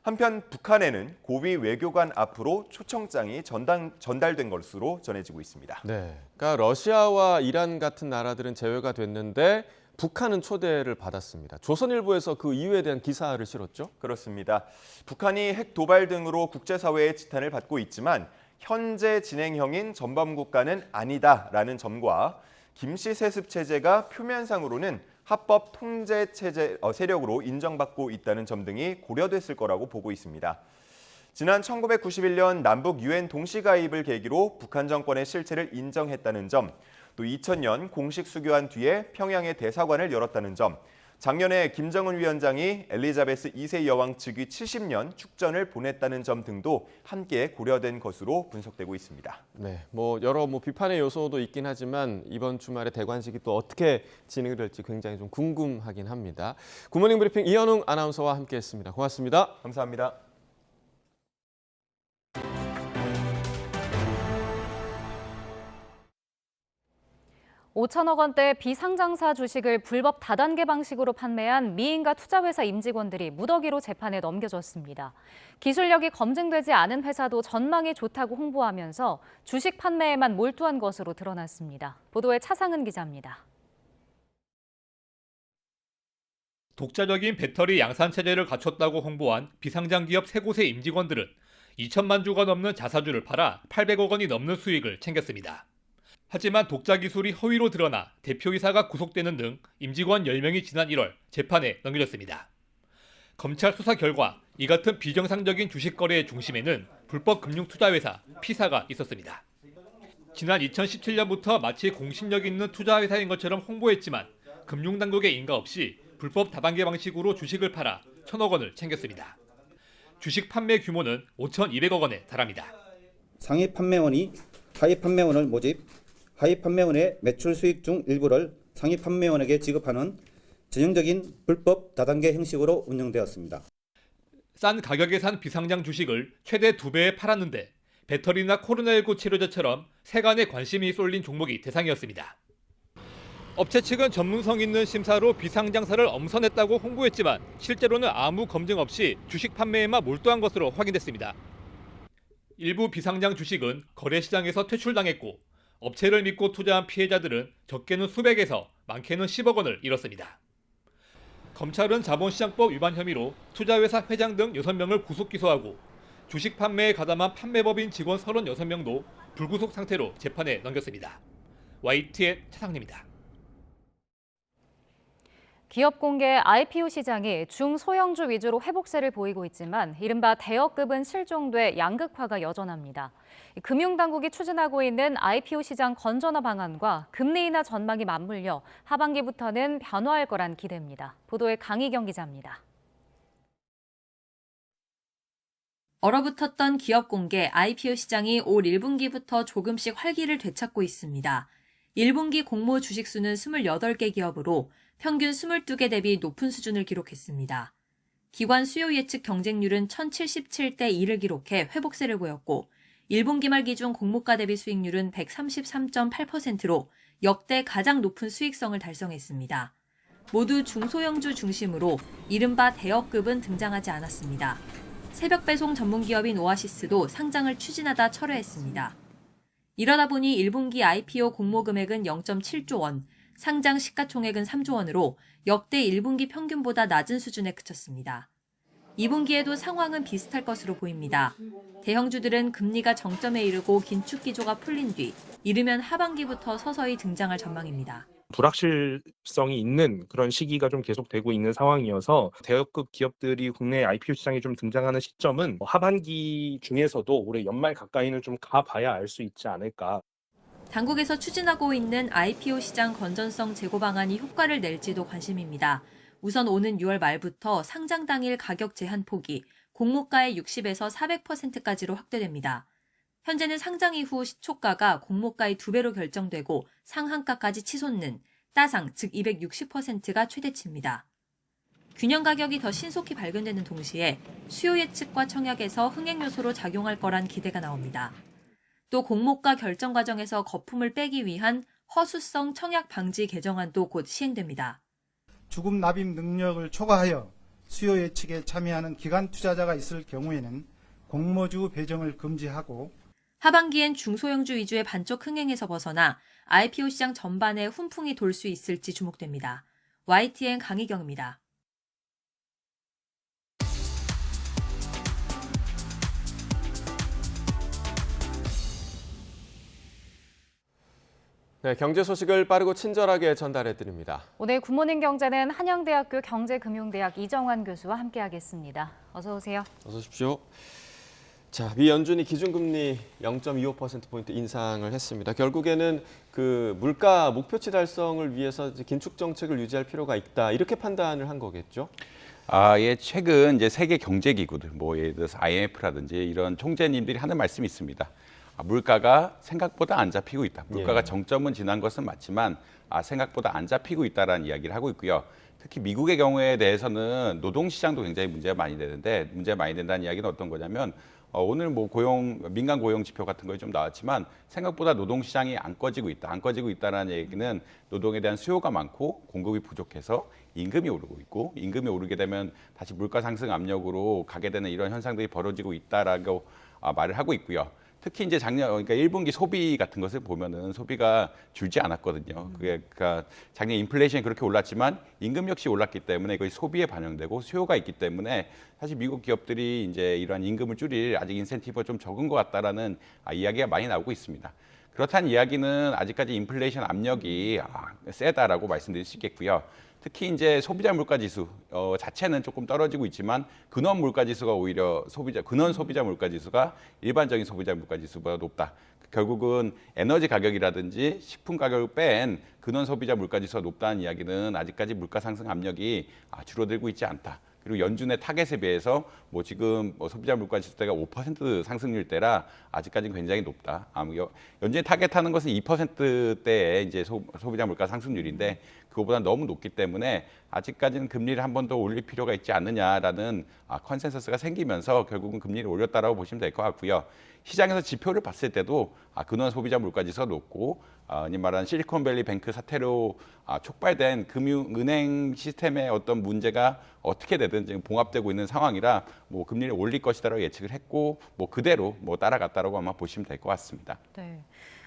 한편 북한에는 고위 외교관 앞으로 초청장이 전달된 것으로 전해지고 있습니다. 네, 그러니까 러시아와 이란 같은 나라들은 제외가 됐는데 북한은 초대를 받았습니다. 조선일보에서 그 이유에 대한 기사를 실었죠? 그렇습니다. 북한이 핵 도발 등으로 국제사회의 지탄을 받고 있지만 현재 진행형인 전범국가는 아니다라는 점과 김씨 세습 체제가 표면상으로는 합법 통제 체제 세력으로 인정받고 있다는 점 등이 고려됐을 거라고 보고 있습니다. 지난 1991년 남북 유엔 동시가입을 계기로 북한 정권의 실체를 인정했다는 점, 또 2000년 공식 수교한 뒤에 평양에 대사관을 열었다는 점, 작년에 김정은 위원장이 엘리자베스 2세 여왕 즉위 70년 축전을 보냈다는 점 등도 함께 고려된 것으로 분석되고 있습니다. 네, 뭐 여러 비판의 요소도 있긴 하지만 이번 주말에 대관식이 또 어떻게 진행이 될지 굉장히 좀 궁금하긴 합니다. 굿모닝 브리핑 이현웅 아나운서와 함께했습니다. 고맙습니다. 감사합니다. (5천억) 원대 비상장사 주식을 불법 다단계 방식으로 판매한 미인가 투자회사 임직원들이 무더기로 재판에 넘겨졌습니다. 기술력이 검증되지 않은 회사도 전망이 좋다고 홍보하면서 주식 판매에만 몰두한 것으로 드러났습니다. 보도에 차상은 기자입니다. 독자적인 배터리 양산 체제를 갖췄다고 홍보한 비상장 기업 3곳의 임직원들은 2천만 주가 넘는 자사주를 팔아 800억 원이 넘는 수익을 챙겼습니다. 하지만 독자 기술이 허위로 드러나 대표이사가 구속되는 등 임직원 10명이 지난 1월 재판에 넘겨졌습니다. 검찰 수사 결과 이 같은 비정상적인 주식 거래의 중심에는 불법 금융투자회사 피사가 있었습니다. 지난 2017년부터 마치 공신력 있는 투자회사인 것처럼 홍보했지만 금융당국의 인가 없이 불법 다단계 방식으로 주식을 팔아 1,000억 원을 챙겼습니다. 주식 판매 규모는 5,200억 원에 달합니다. 상위 판매원이 하위 판매원을 모집, 하위 판매원의 매출 수익 중 일부를 상위 판매원에게 지급하는 전형적인 불법 다단계 형식으로 운영되었습니다. 싼 가격에 산 비상장 주식을 최대 2배에 팔았는데 배터리나 코로나19 치료제처럼 세간의 관심이 쏠린 종목이 대상이었습니다. 업체 측은 전문성 있는 심사로 비상장사를 엄선했다고 홍보했지만 실제로는 아무 검증 없이 주식 판매에만 몰두한 것으로 확인됐습니다. 일부 비상장 주식은 거래시장에서 퇴출당했고 업체를 믿고 투자한 피해자들은 적게는 수백에서 많게는 10억 원을 잃었습니다. 검찰은 자본시장법 위반 혐의로 투자회사 회장 등 6명을 구속 기소하고 주식 판매에 가담한 판매법인 직원 36명도 불구속 상태로 재판에 넘겼습니다. YTN 차상래입니다. 기업 공개 IPO 시장이 중소형주 위주로 회복세를 보이고 있지만 이른바 대여급은 실종돼 양극화가 여전합니다. 금융당국이 추진하고 있는 IPO 시장 건전화 방안과 금리 인하 전망이 맞물려 하반기부터는 변화할 거란 기대입니다. 보도에 강희경 기자입니다. 얼어붙었던 기업 공개 IPO 시장이 올 1분기부터 조금씩 활기를 되찾고 있습니다. 1분기 공모 주식수는 28개 기업으로 평균 22개 대비 높은 수준을 기록했습니다. 기관 수요 예측 경쟁률은 1077대 1을 기록해 회복세를 보였고 1분기 말 기준 공모가 대비 수익률은 133.8%로 역대 가장 높은 수익성을 달성했습니다. 모두 중소형주 중심으로 이른바 대여급은 등장하지 않았습니다. 새벽 배송 전문 기업인 오아시스도 상장을 추진하다 철회했습니다. 이러다 보니 1분기 IPO 공모 금액은 0.7조 원, 상장 시가총액은 3조 원으로 역대 1분기 평균보다 낮은 수준에 그쳤습니다. 2분기에도 상황은 비슷할 것으로 보입니다. 대형주들은 금리가 정점에 이르고 긴축 기조가 풀린 뒤 이르면 하반기부터 서서히 등장할 전망입니다. 불확실성이 있는 그런 시기가 좀 계속되고 있는 상황이어서 대형급 기업들이 국내 IPO 시장에 좀 등장하는 시점은 하반기 중에서도 올해 연말 가까이는 좀 가봐야 알 수 있지 않을까. 당국에서 추진하고 있는 IPO 시장 건전성 제고 방안이 효과를 낼지도 관심입니다. 우선 오는 6월 말부터 상장 당일 가격 제한 폭이 공모가의 60에서 400%까지로 확대됩니다. 현재는 상장 이후 시초가가 공모가의 2배로 결정되고 상한가까지 치솟는 따상, 즉 260%가 최대치입니다. 균형 가격이 더 신속히 발견되는 동시에 수요 예측과 청약에서 흥행 요소로 작용할 거란 기대가 나옵니다. 또 공모가 결정 과정에서 거품을 빼기 위한 허수성 청약 방지 개정안도 곧 시행됩니다. 주금 납입 능력을 초과하여 수요 예측에 참여하는 기관 투자자가 있을 경우에는 공모주 배정을 금지하고 하반기엔 중소형주 위주의 반쪽 흥행에서 벗어나 IPO 시장 전반에 훈풍이 돌 수 있을지 주목됩니다. YTN 강희경입니다. 네, 경제 소식을 빠르고 친절하게 전달해드립니다. 오늘 굿모닝 경제는 한양대학교 경제금융대학 이정환 교수와 함께하겠습니다. 어서 오세요. 어서 오십시오. 자, 미 연준이 기준금리 0.25%포인트 인상을 했습니다. 결국에는 그 물가 목표치 달성을 위해서 이제 긴축 정책을 유지할 필요가 있다. 이렇게 판단을 한 거겠죠? 예, 최근 이제 세계 경제 기구들, 뭐 예를 들어서 IMF라든지 이런 총재님들이 하는 말씀이 있습니다. 물가가 생각보다 안 잡히고 있다. 물가가 정점은 지난 것은 맞지만 생각보다 안 잡히고 있다라는 이야기를 하고 있고요. 특히 미국의 경우에 대해서는 노동시장도 굉장히 문제가 많이 되는데 문제가 많이 된다는 이야기는 어떤 거냐면 오늘 뭐 민간 고용 지표 같은 거 좀 나왔지만 생각보다 노동시장이 안 꺼지고 있다. 안 꺼지고 있다는 얘기는 노동에 대한 수요가 많고 공급이 부족해서 임금이 오르고 있고 임금이 오르게 되면 다시 물가 상승 압력으로 가게 되는 이런 현상들이 벌어지고 있다라고 말을 하고 있고요. 특히 이제 작년, 그러니까 1분기 소비 같은 것을 보면은 소비가 줄지 않았거든요. 그러니까 작년 인플레이션이 그렇게 올랐지만 임금 역시 올랐기 때문에 그것이 소비에 반영되고 수요가 있기 때문에 사실 미국 기업들이 이제 이러한 임금을 줄일 아직 인센티브가 좀 적은 것 같다라는 이야기가 많이 나오고 있습니다. 그렇다는 이야기는 아직까지 인플레이션 압력이 세다라고 말씀드릴 수 있겠고요. 특히 이제 소비자 물가 지수 자체는 조금 떨어지고 있지만 근원 물가 지수가 오히려 근원 소비자 물가 지수가 일반적인 소비자 물가 지수보다 높다. 결국은 에너지 가격이라든지 식품 가격을 뺀 근원 소비자 물가 지수가 높다는 이야기는 아직까지 물가 상승 압력이 줄어들고 있지 않다. 그리고 연준의 타겟에 비해서 뭐 지금 소비자 물가 지수대가 5% 상승률 때라 아직까지는 굉장히 높다. 연준이 타겟하는 것은 2%대의 이제 소비자 물가 상승률인데 그거보다 너무 높기 때문에 아직까지는 금리를 한 번 더 올릴 필요가 있지 않느냐라는 컨센서스가 생기면서 결국은 금리를 올렸다라고 보시면 될 것 같고요. 시장에서 지표를 봤을 때도 근원 소비자 물가 지수가 높고 흔히 말하는 실리콘밸리 뱅크 사태로 촉발된 은행 시스템의 어떤 문제가 어떻게 되든 지금 봉합되고 있는 상황이라 뭐 금리를 올릴 것이다라고 예측을 했고 뭐 그대로 뭐 따라갔다라고 아마 보시면 될 것 같습니다. 네.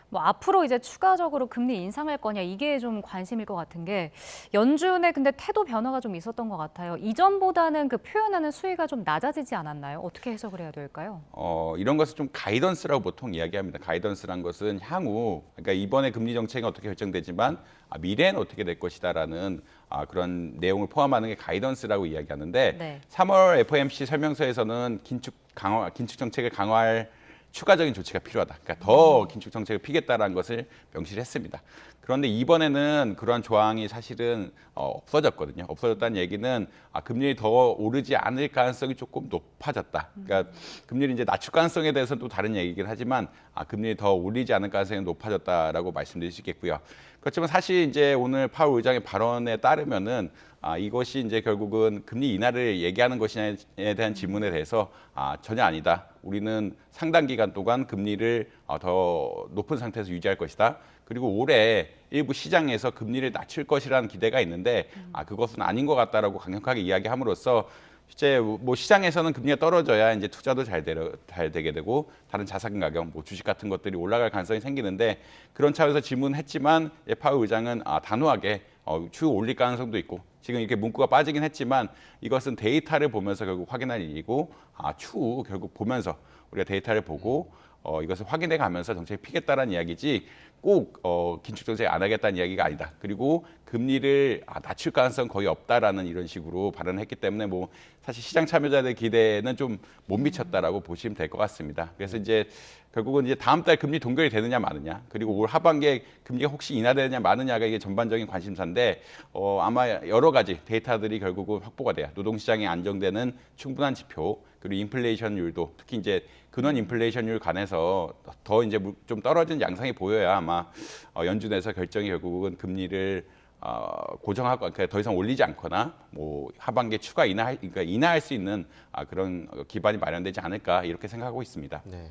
뭐 앞으로 이제 추가적으로 금리 인상할 거냐 이게 좀 관심일 것 같은 게 연준의 근데 태도 변화가 좀 있었던 것 같아요. 이전보다는 그 표현하는 수위가 좀 낮아지지 않았나요? 어떻게 해석을 해야 될까요? 이런 것을 좀 가이던스라고 보통 이야기합니다. 가이던스란 것은 향후, 그러니까 이번에 금리 정책이 어떻게 결정되지만 미래는 어떻게 될 것이다라는 그런 내용을 포함하는 게 가이던스라고 이야기하는데 네. 3월 FOMC 설명서에서는 긴축 정책을 강화할 추가적인 조치가 필요하다. 그러니까 더 긴축 정책을 피겠다라는 것을 명시를 했습니다. 그런데 이번에는 그러한 조항이 사실은 없어졌거든요. 없어졌다는 얘기는 금리를 더 오르지 않을 가능성이 조금 높아졌다. 그러니까 금리를 이제 낮출 가능성에 대해서는 또 다른 얘기긴 하지만 금리를 더 올리지 않을 가능성이 높아졌다라고 말씀드릴 수 있겠고요. 그렇지만 사실 이제 오늘 파월 의장의 발언에 따르면은 이것이 이제 결국은 금리 인하를 얘기하는 것이냐에 대한 질문에 대해서 전혀 아니다. 우리는 상당 기간 동안 금리를 더 높은 상태에서 유지할 것이다. 그리고 올해 일부 시장에서 금리를 낮출 것이라는 기대가 있는데 그것은 아닌 것 같다라고 강력하게 이야기함으로써 실제 뭐 시장에서는 금리가 떨어져야 이제 투자도 잘 되게 되고 다른 자산 가격, 뭐 주식 같은 것들이 올라갈 가능성이 생기는데 그런 차원에서 질문했지만 파월 의장은 단호하게 추후 올릴 가능성도 있고 지금 이렇게 문구가 빠지긴 했지만 이것은 데이터를 보면서 결국 확인할 일이고 추후 결국 보면서 우리가 데이터를 보고 이것을 확인해 가면서 정책을 피겠다라는 이야기지 꼭 긴축 정책 안 하겠다는 이야기가 아니다. 그리고 금리를 낮출 가능성 거의 없다라는 이런 식으로 발언을 했기 때문에 뭐 사실 시장 참여자들 기대는 좀 못 미쳤다라고 보시면 될 것 같습니다. 그래서 이제 결국은 이제 다음 달 금리 동결이 되느냐 마느냐 그리고 올 하반기에 금리가 혹시 인하되느냐 마느냐가 이게 전반적인 관심사인데 아마 여러 가지 데이터들이 결국은 확보가 돼야 노동시장이 안정되는 충분한 지표 그리고 인플레이션율도 특히 이제 근원 인플레이션율 관해서 더 이제 좀 떨어진 양상이 보여야 아마 연준에서 결정이 결국은 금리를 고정하고 그러니까 더 이상 올리지 않거나 뭐 하반기에 추가 인하할 수 있는 그런 기반이 마련되지 않을까 이렇게 생각하고 있습니다. 네.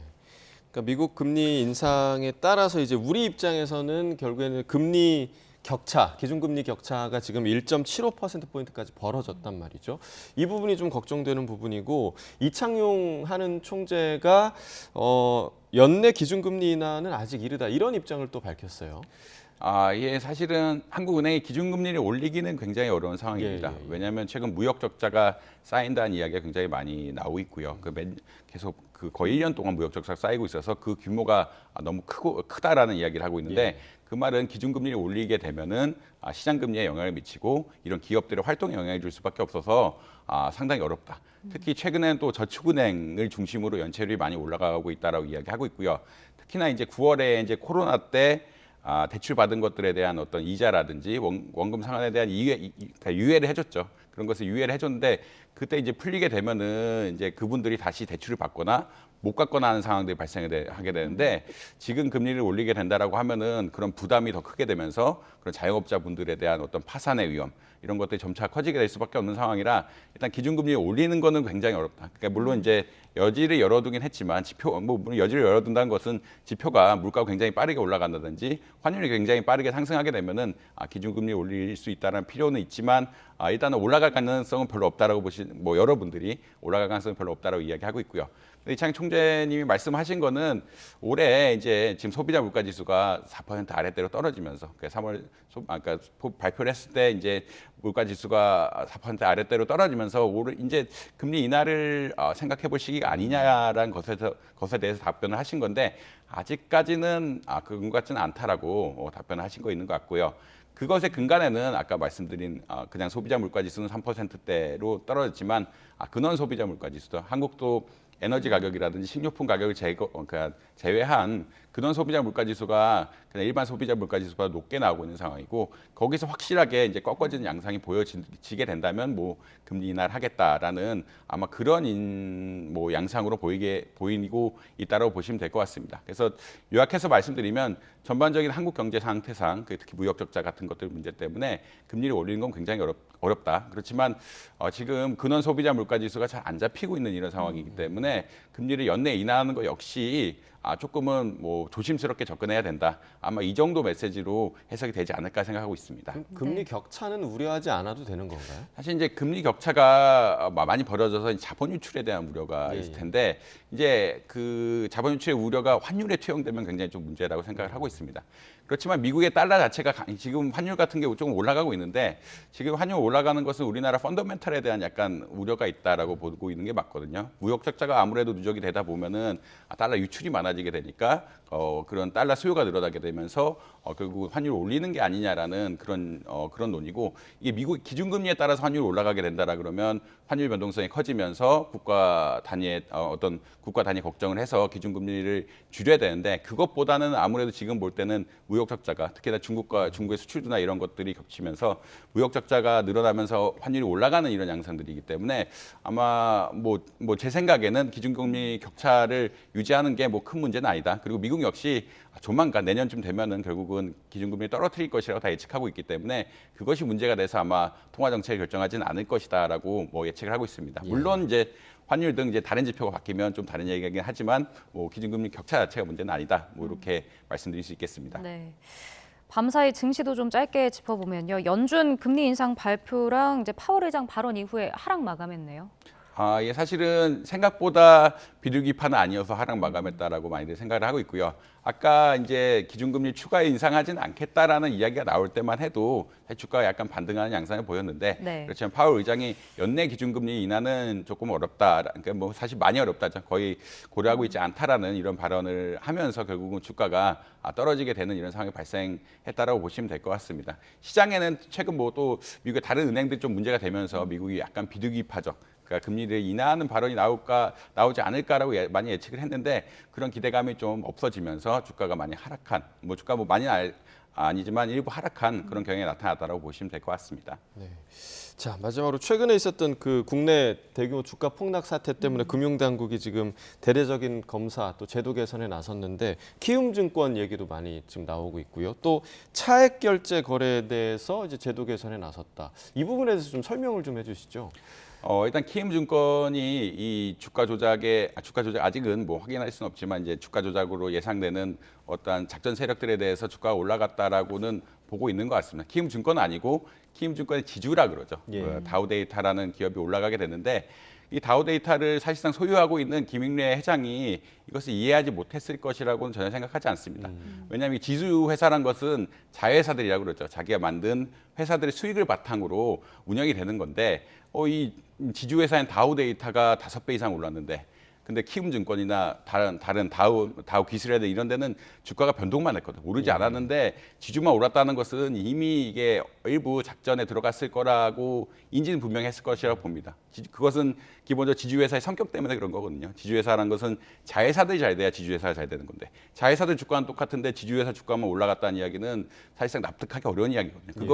그러니까 미국 금리 인상에 따라서 이제 우리 입장에서는 결국에는 금리 격차, 기준금리 격차가 지금 1.75%포인트까지 벌어졌단 말이죠. 이 부분이 좀 걱정되는 부분이고 이창용 하는 총재가 연내 기준금리 인하는 아직 이르다 이런 입장을 또 밝혔어요. 예, 사실은 한국은행이 기준금리를 올리기는 굉장히 어려운 상황입니다. 왜냐하면 최근 무역 적자가 쌓인다는 이야기가 굉장히 많이 나오고 있고요. 계속 거의 1년 동안 무역 적자가 쌓이고 있어서 그 규모가 너무 크다라는 이야기를 하고 있는데 그 말은 기준금리를 올리게 되면은 시장금리에 영향을 미치고 이런 기업들의 활동에 영향을 줄 수밖에 없어서 상당히 어렵다. 특히 최근에는 또 저축은행을 중심으로 연체율이 많이 올라가고 있다라고 이야기하고 있고요. 특히나 이제 9월에 이제 코로나 때 대출 받은 것들에 대한 어떤 이자라든지 원금 상환에 대한 유예를 해줬죠. 그런 것을 유예를 해줬는데 그때 이제 풀리게 되면은 이제 그분들이 다시 대출을 받거나 못 갚거나 하는 상황들이 발생하게 되는데 지금 금리를 올리게 된다라고 하면은 그런 부담이 더 크게 되면서 그런 자영업자분들에 대한 어떤 파산의 위험 이런 것들이 점차 커지게 될 수밖에 없는 상황이라 일단 기준금리를 올리는 거는 굉장히 어렵다. 그러니까 물론 이제 여지를 열어두긴 했지만 물론 여지를 열어둔다는 것은 지표가 물가가 굉장히 빠르게 올라간다든지 환율이 굉장히 빠르게 상승하게 되면은 기준금리 올릴 수 있다는 필요는 있지만 일단은 올라갈 가능성은 별로 없다라고 뭐 여러분들이 올라갈 가능성은 별로 없다라고 이야기하고 있고요. 이창용 총재님이 말씀하신 거는 올해 이제 지금 소비자 물가 지수가 4% 아래대로 떨어지면서 3월 그러니까 발표를 했을 때 이제 물가 지수가 4% 아래대로 떨어지면서 올해 이제 금리 인하를 생각해 볼 시기가 아니냐라는 것에 대해서 답변을 하신 건데 아직까지는 그런 것 같지는 않다라고 답변을 하신 거 있는 것 같고요. 그것의 근간에는 아까 말씀드린 그냥 소비자 물가 지수는 3%대로 떨어졌지만 근원 소비자 물가 지수도 한국도 에너지 가격이라든지 식료품 가격을 제외한 근원 소비자 물가 지수가 그냥 일반 소비자 물가 지수보다 높게 나오고 있는 상황이고 거기서 확실하게 이제 꺾어지는 양상이 보여지게 된다면 뭐 금리 인하를 하겠다라는 아마 그런 뭐 양상으로 보이고 있다라고 보시면 될 것 같습니다. 그래서 요약해서 말씀드리면 전반적인 한국 경제 상태상 특히 무역 적자 같은 것들 문제 때문에 금리를 올리는 건 굉장히 어렵다. 그렇지만 지금 근원 소비자 물가 지수가 잘 안 잡히고 있는 이런 상황이기 때문에 금리를 연내 인하하는 거 역시 조금은 뭐 조심스럽게 접근해야 된다. 아마 이 정도 메시지로 해석이 되지 않을까 생각하고 있습니다. 금리 격차는 우려하지 않아도 되는 건가요? 사실 이제 금리 격차가 많이 벌어져서 자본 유출에 대한 우려가 있을 텐데 이제 그 자본 유출의 우려가 환율에 투영되면 굉장히 좀 문제라고 생각을 하고 있습니다. 그렇지만 미국의 달러 자체가 지금 환율 같은 게 조금 올라가고 있는데 지금 환율 올라가는 것은 우리나라 펀더멘털에 대한 약간 우려가 있다라고 보고 있는 게 맞거든요. 무역 적자가 아무래도 누적이 되다 보면은 달러 유출이 많아지게 되니까 그런 달러 수요가 늘어나게 되면서 결국 환율을 올리는 게 아니냐라는 그런 논의고 이게 미국 기준금리에 따라서 환율이 올라가게 된다라 그러면 환율 변동성이 커지면서 국가 단위의 어떤 국가 단위 걱정을 해서 기준금리를 줄여야 되는데 그것보다는 아무래도 지금 볼 때는 무역 적자가 특히나 중국의 수출두나 이런 것들이 겹치면서 무역 적자가 늘어나면서 환율이 올라가는 이런 양상들이기 때문에 아마 뭐 제 생각에는 기준금리 격차를 유지하는 게 뭐 큰 문제는 아니다. 그리고 미국 역시 조만간 내년쯤 되면은 결국은 기준금리를 떨어뜨릴 것이라고 다 예측하고 있기 때문에 그것이 문제가 돼서 아마 통화 정책을 결정하지는 않을 것이다라고 뭐 예측을 하고 있습니다. 물론 이제 환율 등 이제 다른 지표가 바뀌면 좀 다른 얘기긴 하지만 뭐 기준금리 격차 자체가 문제는 아니다. 뭐 이렇게 말씀드릴 수 있겠습니다. 네. 밤사이 증시도 좀 짧게 짚어보면요. 연준 금리 인상 발표랑 이제 파월 의장 발언 이후에 하락 마감했네요. 예, 사실은 생각보다 비둘기파는 아니어서 하락 마감했다라고 많이들 생각을 하고 있고요. 아까 이제 기준금리 추가 인상하진 않겠다라는 이야기가 나올 때만 해도 주가가 약간 반등하는 양상을 보였는데 네. 그렇지만 파월 의장이 연내 기준금리 인하는 조금 어렵다. 그러니까 뭐 사실 많이 어렵다죠. 거의 고려하고 있지 않다라는 이런 발언을 하면서 결국은 주가가 떨어지게 되는 이런 상황이 발생했다라고 보시면 될 것 같습니다. 시장에는 최근 뭐 또 미국의 다른 은행들이 좀 문제가 되면서 미국이 약간 비둘기파죠. 그러니까 금리를 인하하는 발언이 나오지 않을까라고 많이 예측을 했는데 그런 기대감이 좀 없어지면서 주가가 많이 하락한, 뭐 주가 뭐 많이 아니지만 일부 하락한 그런 경향이 나타났다라고 보시면 될 것 같습니다. 네. 자, 마지막으로 최근에 있었던 그 국내 대규모 주가 폭락 사태 때문에 금융당국이 지금 대대적인 검사 또 제도 개선에 나섰는데 키움증권 얘기도 많이 지금 나오고 있고요. 또 차액 결제 거래에 대해서 이제 제도 개선에 나섰다. 이 부분에 대해서 좀 설명을 좀 해주시죠. 일단 키움증권이 이 주가 조작 아직은 뭐 확인할 수는 없지만 이제 주가 조작으로 예상되는 어떤 작전 세력들에 대해서 주가가 올라갔다라고는 보고 있는 것 같습니다. 키움증권은 아니고 키움증권의 지주라 그러죠. 예. 다우데이터라는 기업이 올라가게 됐는데 이 다우데이터를 사실상 소유하고 있는 김익래 회장이 이것을 이해하지 못했을 것이라고는 전혀 생각하지 않습니다. 왜냐하면 지주 회사란 것은 자회사들이라고 그러죠. 자기가 만든 회사들의 수익을 바탕으로 운영이 되는 건데 이 지주 회사인 다우데이터가 5배 이상 올랐는데 근데 키움증권이나 다른 다우 기술애들 이런 데는 주가가 변동만 했거든. 오르지 않았는데 지주만 올랐다는 것은 이미 이게 일부 작전에 들어갔을 거라고 인지는 분명히 했을 것이라고 봅니다. 그것은 기본적으로 지주회사의 성격 때문에 그런 거거든요. 지주회사라는 것은 자회사들이 잘 돼야 지주회사가 잘 되는 건데 자회사들 주가는 똑같은데 지주회사 주가만 올라갔다는 이야기는 사실상 납득하기 어려운 이야기거든요.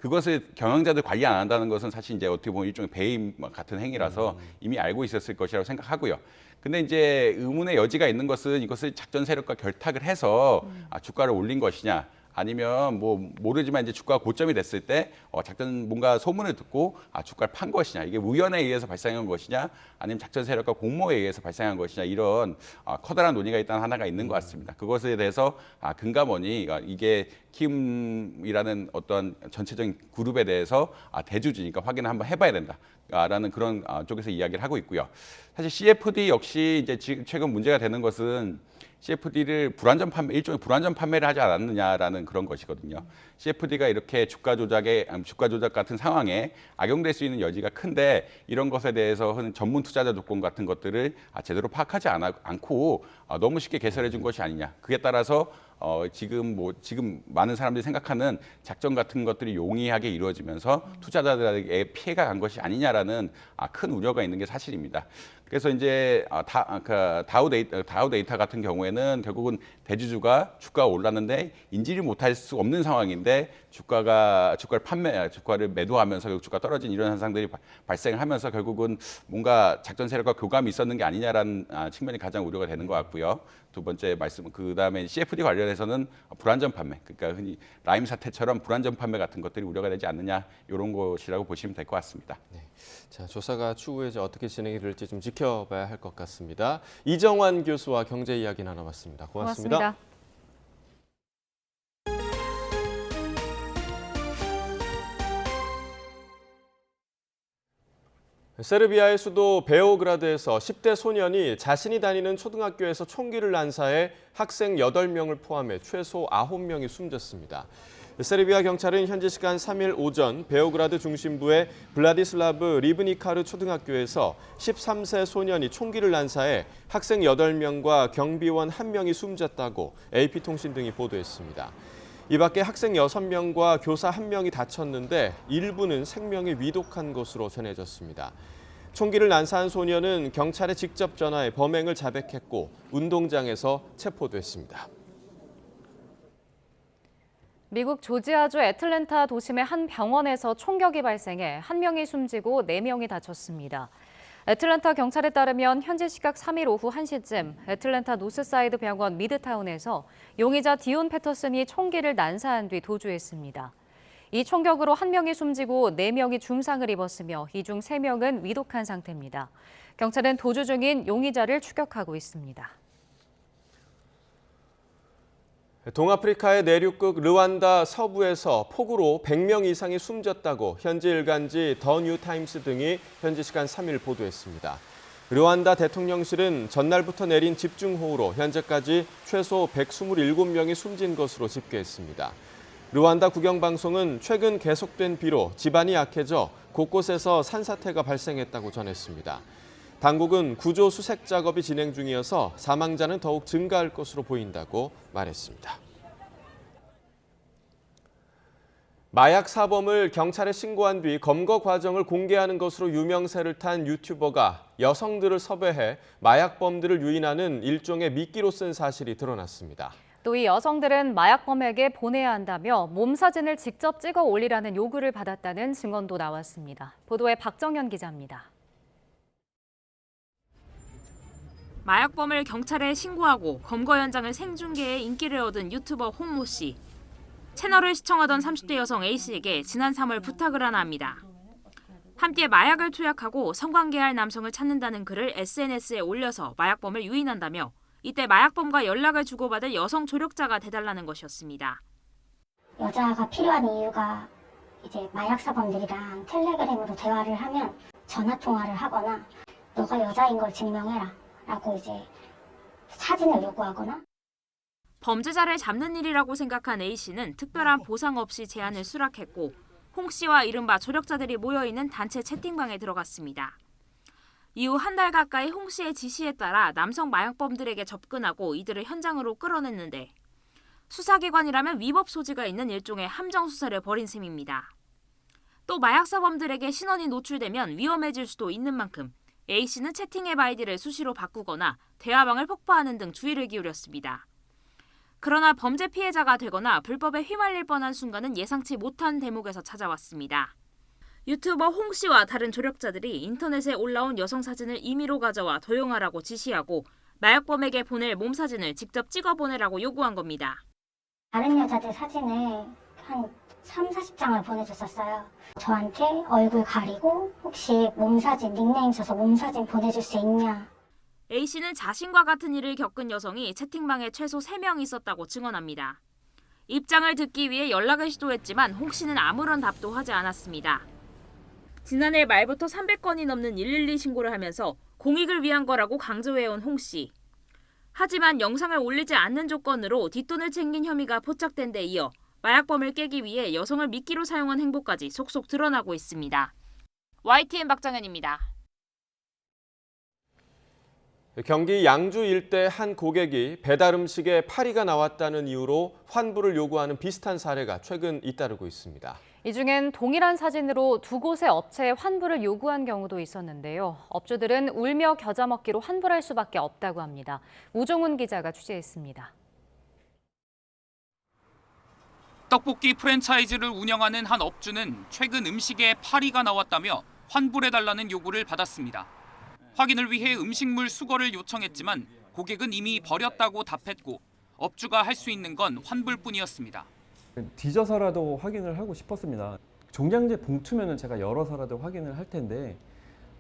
그것을 경영자들 관리 안 한다는 것은 사실 이제 어떻게 보면 일종의 배임 같은 행위라서 이미 알고 있었을 것이라고 생각하고요. 근데 이제 의문의 여지가 있는 것은 이것을 작전 세력과 결탁을 해서 주가를 올린 것이냐 아니면 뭐 모르지만 이제 주가가 고점이 됐을 때 작전 뭔가 소문을 듣고 주가를 판 것이냐 이게 우연에 의해서 발생한 것이냐 아니면 작전 세력과 공모에 의해서 발생한 것이냐 이런 커다란 논의가 일단 하나가 있는 것 같습니다. 그것에 대해서 금감원이 이게 키움이라는 어떤 전체적인 그룹에 대해서 대주주니까 확인을 한번 해봐야 된다라는 그런 쪽에서 이야기를 하고 있고요. 사실 CFD 역시 이제 지금 최근 문제가 되는 것은 CFD를 일종의 불완전 판매를 하지 않았느냐라는 그런 것이거든요. CFD가 이렇게 주가 조작 같은 상황에 악용될 수 있는 여지가 큰데 이런 것에 대해서 전문 투자자 조건 같은 것들을 제대로 파악하지 않고 너무 쉽게 개설해 준 것이 아니냐. 그에 따라서 지금 많은 사람들이 생각하는 작전 같은 것들이 용이하게 이루어지면서 투자자들에게 피해가 간 것이 아니냐라는 큰 우려가 있는 게 사실입니다. 그래서 이제 다우데이터 같은 경우에는 결국은 대주주가 주가가 올랐는데 인지를 못할 수 없는 상황인데 주가를 매도하면서 결국 주가 떨어진 이런 현상들이 발생하면서 결국은 뭔가 작전 세력과 교감이 있었는 게 아니냐라는 측면이 가장 우려가 되는 것 같고요. 두 번째 말씀 그다음에 CFD 관련해서는 불완전 판매, 그러니까 흔히 라임 사태처럼 불완전 판매 같은 것들이 우려가 되지 않느냐 이런 것이라고 보시면 될 것 같습니다. 네. 자, 조사가 추후에 어떻게 진행이 될지 좀 지켜봐야 할 것 같습니다. 이정환 교수와 경제 이야기 나눠봤습니다. 고맙습니다. 세르비아의 수도 베오그라드에서 10대 소년이 자신이 다니는 초등학교에서 총기를 난사해 학생 8명을 포함해 최소 9명이 숨졌습니다. 세르비아 경찰은 현지 시간 3일 오전 베오그라드 중심부의 블라디슬라브 리브니카르 초등학교에서 13세 소년이 총기를 난사해 학생 8명과 경비원 1명이 숨졌다고 AP통신 등이 보도했습니다. 이 밖에 학생 6명과 교사 1명이 다쳤는데 일부는 생명이 위독한 것으로 전해졌습니다. 총기를 난사한 소년은 경찰에 직접 전화해 범행을 자백했고 운동장에서 체포됐습니다. 미국 조지아주 애틀랜타 도심의 한 병원에서 총격이 발생해 1명이 숨지고 4명이 다쳤습니다. 애틀랜타 경찰에 따르면 현지 시각 3일 오후 1시쯤 애틀랜타 노스사이드 병원 미드타운에서 용의자 디온 패터슨이 총기를 난사한 뒤 도주했습니다. 이 총격으로 1명이 숨지고 4명이 중상을 입었으며 이 중 3명은 위독한 상태입니다. 경찰은 도주 중인 용의자를 추격하고 있습니다. 동아프리카의 내륙국 르완다 서부에서 폭우로 100명 이상이 숨졌다고 현지 일간지 더 뉴타임스 등이 현지 시간 3일 보도했습니다. 르완다 대통령실은 전날부터 내린 집중호우로 현재까지 최소 127명이 숨진 것으로 집계했습니다. 르완다 국영방송은 최근 계속된 비로 지반이 약해져 곳곳에서 산사태가 발생했다고 전했습니다. 당국은 구조 수색 작업이 진행 중이어서 사망자는 더욱 증가할 것으로 보인다고 말했습니다. 마약 사범을 경찰에 신고한 뒤 검거 과정을 공개하는 것으로 유명세를 탄 유튜버가 여성들을 섭외해 마약범들을 유인하는 일종의 미끼로 쓴 사실이 드러났습니다. 또 이 여성들은 마약범에게 보내야 한다며 몸 사진을 직접 찍어 올리라는 요구를 받았다는 증언도 나왔습니다. 보도에 박정현 기자입니다. 마약범을 경찰에 신고하고 검거 현장을 생중계해 인기를 얻은 유튜버 홍모 씨. 채널을 시청하던 30대 여성 A씨에게 지난 3월 부탁을 하나 합니다. 함께 마약을 투약하고 성관계할 남성을 찾는다는 글을 SNS에 올려서 마약범을 유인한다며 이때 마약범과 연락을 주고받을 여성 조력자가 돼달라는 것이었습니다. 여자가 필요한 이유가 이제 마약사범들이랑 텔레그램으로 대화를 하면 전화 통화를 하거나 너가 여자인 걸 증명해라 라고 이제 사진을 요구하거나. 범죄자를 잡는 일이라고 생각한 A씨는 특별한 보상 없이 제안을 수락했고 홍 씨와 이른바 조력자들이 모여있는 단체 채팅방에 들어갔습니다. 이후 한 달 가까이 홍 씨의 지시에 따라 남성 마약범들에게 접근하고 이들을 현장으로 끌어냈는데 수사기관이라면 위법 소지가 있는 일종의 함정 수사를 벌인 셈입니다. 또 마약사범들에게 신원이 노출되면 위험해질 수도 있는 만큼 A씨는 채팅앱 아이디를 수시로 바꾸거나 대화방을 폭파하는 등 주의를 기울였습니다. 그러나 범죄 피해자가 되거나 불법에 휘말릴 뻔한 순간은 예상치 못한 대목에서 찾아왔습니다. 유튜버 홍 씨와 다른 조력자들이 인터넷에 올라온 여성 사진을 임의로 가져와 도용하라고 지시하고 마약범에게 보낼 몸 사진을 직접 찍어 보내라고 요구한 겁니다. 다른 여자들 사진을 한 30-40장을 보내줬었어요. 저한테 얼굴 가리고 혹시 몸사진, 닉네임 써서 몸사진 보내줄 수 있냐. A씨는 자신과 같은 일을 겪은 여성이 채팅방에 최소 3명 있었다고 증언합니다. 입장을 듣기 위해 연락을 시도했지만 홍 씨는 아무런 답도 하지 않았습니다. 지난해 말부터 300건이 넘는 112 신고를 하면서 공익을 위한 거라고 강조해온 홍 씨. 하지만 영상을 올리지 않는 조건으로 뒷돈을 챙긴 혐의가 포착된 데 이어 마약범을 깨기 위해 여성을 미끼로 사용한 행보까지 속속 드러나고 있습니다. YTN 박정현입니다. 경기 양주 일대 한 고객이 배달 음식에 파리가 나왔다는 이유로 환불을 요구하는 비슷한 사례가 최근 잇따르고 있습니다. 이 중엔 동일한 사진으로 두 곳의 업체에 환불을 요구한 경우도 있었는데요. 업주들은 울며 겨자 먹기로 환불할 수밖에 없다고 합니다. 우종훈 기자가 취재했습니다. 떡볶이 프랜차이즈를 운영하는 한 업주는 최근 음식에 파리가 나왔다며 환불해달라는 요구를 받았습니다. 확인을 위해 음식물 수거를 요청했지만 고객은 이미 버렸다고 답했고 업주가 할 수 있는 건 환불뿐이었습니다. 뒤져서라도 확인을 하고 싶었습니다. 종량제 봉투면은 제가 열어서라도 확인을 할 텐데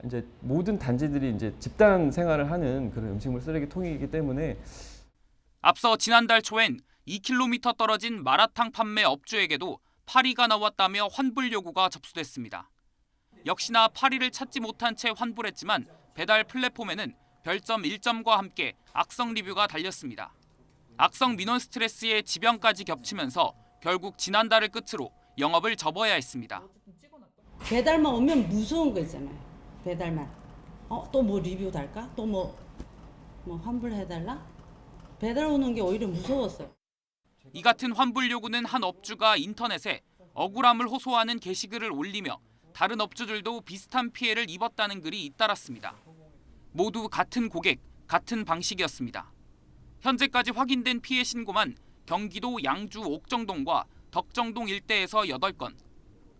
이제 모든 단지들이 이제 집단 생활을 하는 그런 음식물 쓰레기통이기 때문에 앞서 지난달 초엔 2km 떨어진 마라탕 판매 업주에게도 파리가 나왔다며 환불 요구가 접수됐습니다. 역시나 파리를 찾지 못한 채 환불했지만 배달 플랫폼에는 별점 1점과 함께 악성 리뷰가 달렸습니다. 악성 민원 스트레스에 지병까지 겹치면서 결국 지난달을 끝으로 영업을 접어야 했습니다. 배달만 오면 무서운 거 있잖아요. 배달만. 또 뭐 리뷰 달까? 또 뭐 환불해달라? 배달 오는 게 오히려 무서웠어요. 이 같은 환불 요구는 한 업주가 인터넷에 억울함을 호소하는 게시글을 올리며 다른 업주들도 비슷한 피해를 입었다는 글이 잇따랐습니다. 모두 같은 고객, 같은 방식이었습니다. 현재까지 확인된 피해 신고만 경기도 양주 옥정동과 덕정동 일대에서 8건,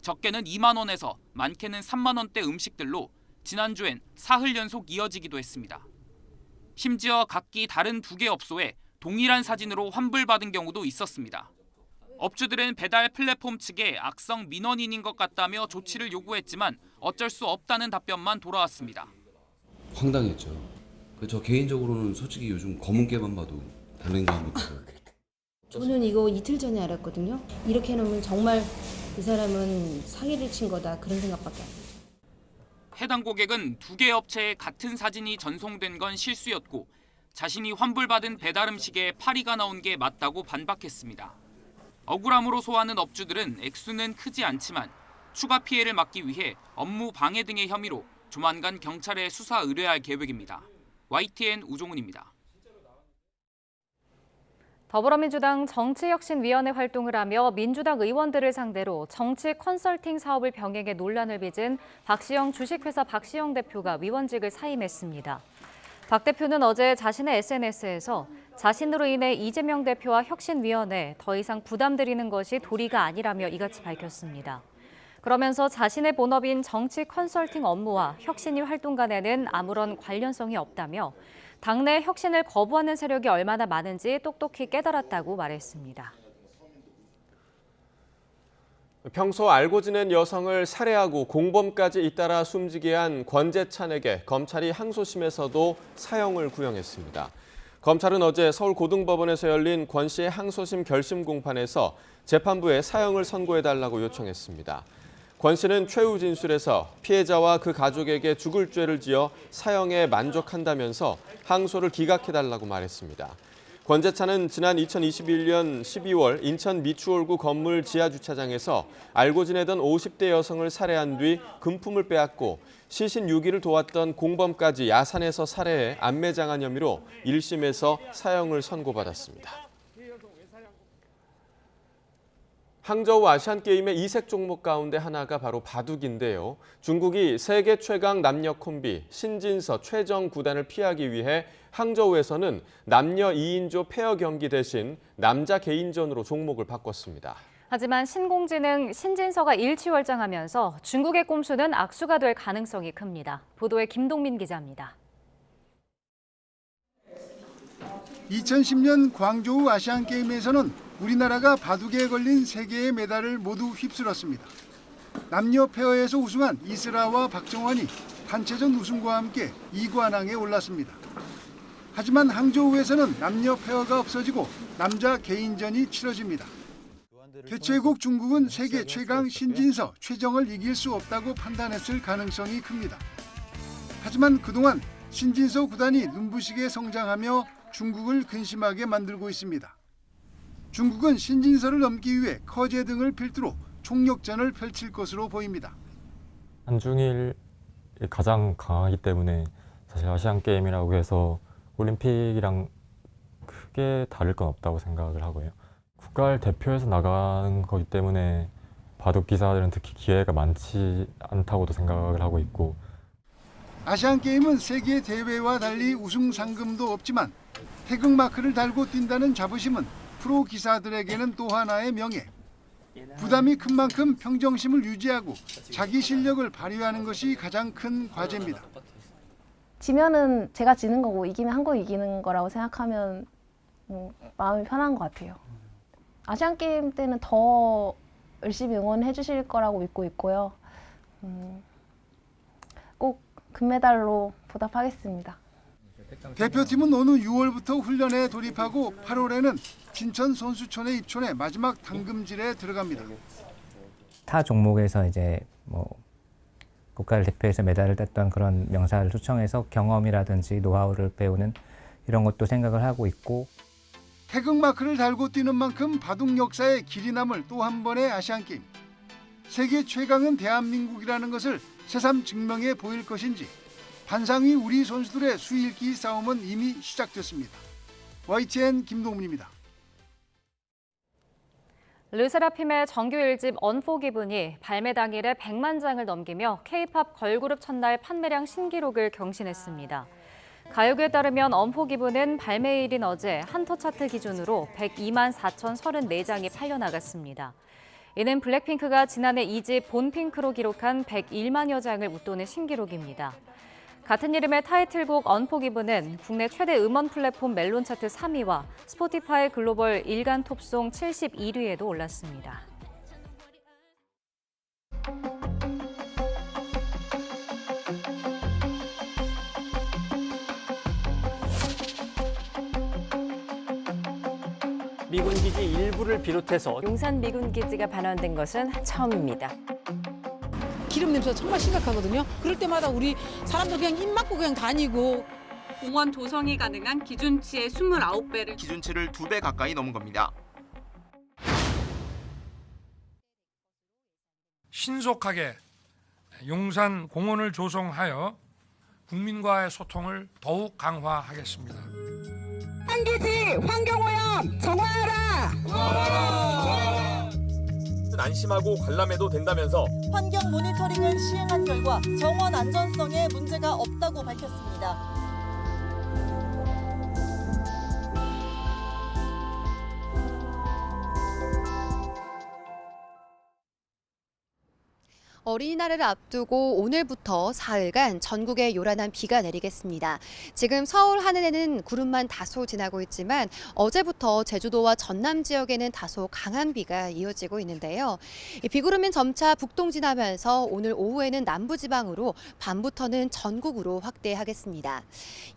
적게는 2만 원에서 많게는 3만 원대 음식들로 지난주엔 사흘 연속 이어지기도 했습니다. 심지어 각기 다른 2개 업소에 동일한 사진으로 환불받은 경우도 있었습니다. 업주들은 배달 플랫폼 측에 악성 민원인인 것 같다며 조치를 요구했지만 어쩔 수 없다는 답변만 돌아왔습니다. 황당했죠. 저 개인적으로는 솔직히 요즘 검은깨만 봐도 달랭이가 묻고 저는 이거 이틀 전에 알았거든요. 이렇게 해놓으면 정말 이 사람은 사기를 친 거다 그런 생각밖에 안 들어요. 해당 고객은 2개 업체에 같은 사진이 전송된 건 실수였고 자신이 환불받은 배달 음식에 파리가 나온 게 맞다고 반박했습니다. 억울함으로 소하는 업주들은 액수는 크지 않지만 추가 피해를 막기 위해 업무 방해 등의 혐의로 조만간 경찰에 수사 의뢰할 계획입니다. YTN 우종훈입니다. 더불어민주당 정치혁신위원회 활동을 하며 민주당 의원들을 상대로 정치 컨설팅 사업을 병행해 논란을 빚은 박시영 주식회사 박시영 대표가 위원직을 사임했습니다. 박 대표는 어제 자신의 SNS에서 자신으로 인해 이재명 대표와 혁신위원회 더 이상 부담드리는 것이 도리가 아니라며 이같이 밝혔습니다. 그러면서 자신의 본업인 정치 컨설팅 업무와 혁신위 활동 간에는 아무런 관련성이 없다며 당내 혁신을 거부하는 세력이 얼마나 많은지 똑똑히 깨달았다고 말했습니다. 평소 알고 지낸 여성을 살해하고 공범까지 잇따라 숨지게 한 권재찬에게 검찰이 항소심에서도 사형을 구형했습니다. 검찰은 어제 서울고등법원에서 열린 권 씨의 항소심 결심 공판에서 재판부에 사형을 선고해달라고 요청했습니다. 권 씨는 최후 진술에서 피해자와 그 가족에게 죽을 죄를 지어 사형에 만족한다면서 항소를 기각해달라고 말했습니다. 권재찬은 지난 2021년 12월 인천 미추홀구 건물 지하주차장에서 알고 지내던 50대 여성을 살해한 뒤 금품을 빼앗고 시신 유기를 도왔던 공범까지 야산에서 살해해 암매장한 혐의로 1심에서 사형을 선고받았습니다. 항저우 아시안게임의 이색 종목 가운데 하나가 바로 바둑인데요. 중국이 세계 최강 남녀 콤비 신진서 최정 구단을 피하기 위해 항저우에서는 남녀 2인조 페어 경기 대신 남자 개인전으로 종목을 바꿨습니다. 하지만 신공지능 신진서가 일취월장하면서 중국의 꼼수는 악수가 될 가능성이 큽니다. 보도에 김동민 기자입니다. 2010년 광저우 아시안게임에서는 우리나라가 바둑에 걸린 3개의 메달을 모두 휩쓸었습니다. 남녀 페어에서 우승한 이슬아와 박정환이 단체전 우승과 함께 2관왕에 올랐습니다. 하지만 항저우에서는 남녀 페어가 없어지고 남자 개인전이 치러집니다. 개최국 중국은 세계 최강 신진서 최정을 이길 수 없다고 판단했을 가능성이 큽니다. 하지만 그동안 신진서 구단이 눈부시게 성장하며 중국을 근심하게 만들고 있습니다. 중국은 신진서를 넘기 위해 커제 등을 필두로 총력전을 펼칠 것으로 보입니다. 한중일이 가장 강하기 때문에 사실 아시안게임이라고 해서 올림픽이랑 크게 다를 건 없다고 생각을 하고요. 국가를 대표해서 나가는 거기 때문에 바둑 기사들은 특히 기회가 많지 않다고도 생각을 하고 있고 아시안게임은 세계 대회와 달리 우승 상금도 없지만 태극마크를 달고 뛴다는 자부심은 프로 기사들에게는 또 하나의 명예. 부담이 큰 만큼 평정심을 유지하고 자기 실력을 발휘하는 것이 가장 큰 과제입니다. 지면은 제가 지는 거고 이기면 한국이 이기는 거라고 생각하면 마음이 편한 것 같아요. 아시안게임 때는 더 열심히 응원해 주실 거라고 믿고 있고요. 꼭 금메달로 보답하겠습니다. 대표팀은 오는 6월부터 훈련에 돌입하고 8월에는 진천 선수촌에 입촌해 마지막 당금질에 들어갑니다. 타 종목에서 이제 국가를 대표해서 메달을 땄던 그런 명사를 초청해서 경험이라든지 노하우를 배우는 이런 것도 생각을 하고 있고 태극마크를 달고 뛰는 만큼 바둑 역사에 길이 남을 또 한 번의 아시안게임. 세계 최강은 대한민국이라는 것을 새삼 증명해 보일 것인지 반상위 우리 선수들의 수일기 싸움은 이미 시작됐습니다. YTN 김동문입니다. 르세라핌의 정규 1집 언포기분이 발매 당일에 100만 장을 넘기며 K-팝 걸그룹 첫날 판매량 신기록을 경신했습니다. 가요계에 따르면 언포기분은 발매일인 어제 한터 차트 기준으로 102만 4,034장이 팔려나갔습니다. 이는 블랙핑크가 지난해 2집 본핑크로 기록한 101만여 장을 웃도는 신기록입니다. 같은 이름의 타이틀곡 언포기분은 국내 최대 음원 플랫폼 멜론 차트 3위와 스포티파이 글로벌 일간 톱송 71위에도 올랐습니다. 미군 기지 일부를 비롯해서 용산 미군 기지가 반환된 것은 처음입니다. 기름 냄새가 정말 심각하거든요. 그럴 때마다 우리 사람들 그냥 입 막고 그냥 다니고. 공원 조성이 가능한 기준치의 29배를 기준치를 2배 가까이 넘은 겁니다. 신속하게 용산 공원을 조성하여 국민과의 소통을 더욱 강화하겠습니다. 한기지 환경오염 정화하라! 안심하고 관람해도 된다면서 환경 모니터링을 시행한 결과 정원 안전성에 문제가 없다고 밝혔습니다. 어린이날을 앞두고 오늘부터 사흘간 전국에 요란한 비가 내리겠습니다. 지금 서울 하늘에는 구름만 다소 지나고 있지만 어제부터 제주도와 전남 지역에는 다소 강한 비가 이어지고 있는데요. 이 비구름은 점차 북동진하면서 오늘 오후에는 남부지방으로 밤부터는 전국으로 확대하겠습니다.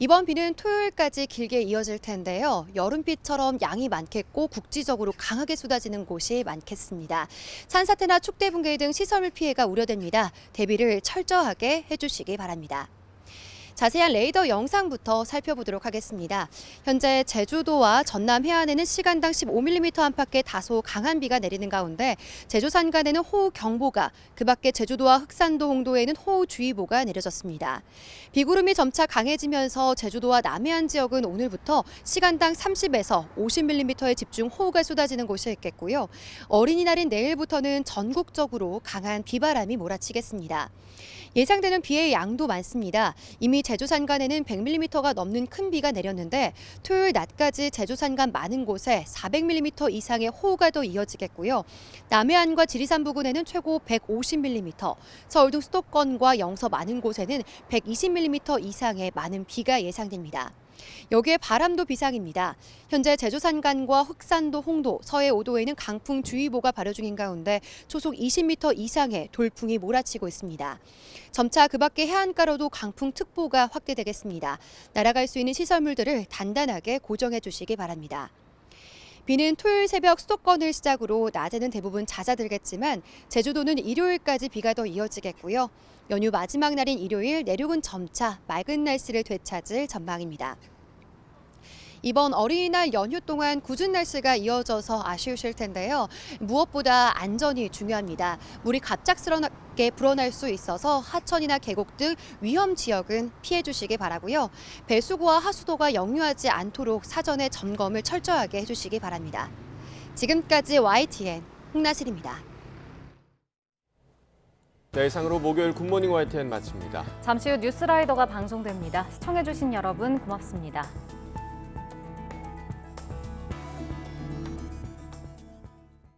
이번 비는 토요일까지 길게 이어질 텐데요. 여름비처럼 양이 많겠고 국지적으로 강하게 쏟아지는 곳이 많겠습니다. 산사태나 축대 붕괴 등 시설물 피해가 우려됩니다. 대비를 철저하게 해주시기 바랍니다. 자세한 레이더 영상부터 살펴보도록 하겠습니다. 현재 제주도와 전남 해안에는 시간당 15mm 안팎의 다소 강한 비가 내리는 가운데 제주 산간에는 호우경보가, 그 밖에 제주도와 흑산도, 홍도에는 호우주의보가 내려졌습니다. 비구름이 점차 강해지면서 제주도와 남해안 지역은 오늘부터 시간당 30에서 50mm의 집중 호우가 쏟아지는 곳이 있겠고요. 어린이날인 내일부터는 전국적으로 강한 비바람이 몰아치겠습니다. 예상되는 비의 양도 많습니다. 이미 제주 산간에는 100mm가 넘는 큰 비가 내렸는데 토요일 낮까지 제주 산간 많은 곳에 400mm 이상의 호우가 더 이어지겠고요. 남해안과 지리산 부근에는 최고 150mm, 서울 등 수도권과 영서 많은 곳에는 120mm 이상의 많은 비가 예상됩니다. 여기에 바람도 비상입니다. 현재 제주 산간과 흑산도, 홍도, 서해 5도에는 강풍주의보가 발효 중인 가운데 초속 20m 이상의 돌풍이 몰아치고 있습니다. 점차 그 밖에 해안가로도 강풍특보가 확대되겠습니다. 날아갈 수 있는 시설물들을 단단하게 고정해 주시기 바랍니다. 비는 토요일 새벽 수도권을 시작으로 낮에는 대부분 잦아들겠지만 제주도는 일요일까지 비가 더 이어지겠고요. 연휴 마지막 날인 일요일 내륙은 점차 맑은 날씨를 되찾을 전망입니다. 이번 어린이날 연휴 동안 궂은 날씨가 이어져서 아쉬우실 텐데요. 무엇보다 안전이 중요합니다. 물이 갑작스럽게 불어날 수 있어서 하천이나 계곡 등 위험 지역은 피해 주시기 바라고요. 배수구와 하수도가 역류하지 않도록 사전에 점검을 철저하게 해주시기 바랍니다. 지금까지 YTN 홍나슬입니다. 네, 이상으로 목요일 굿모닝 YTN 마칩니다. 잠시 후 뉴스라이더가 방송됩니다. 시청해주신 여러분 고맙습니다.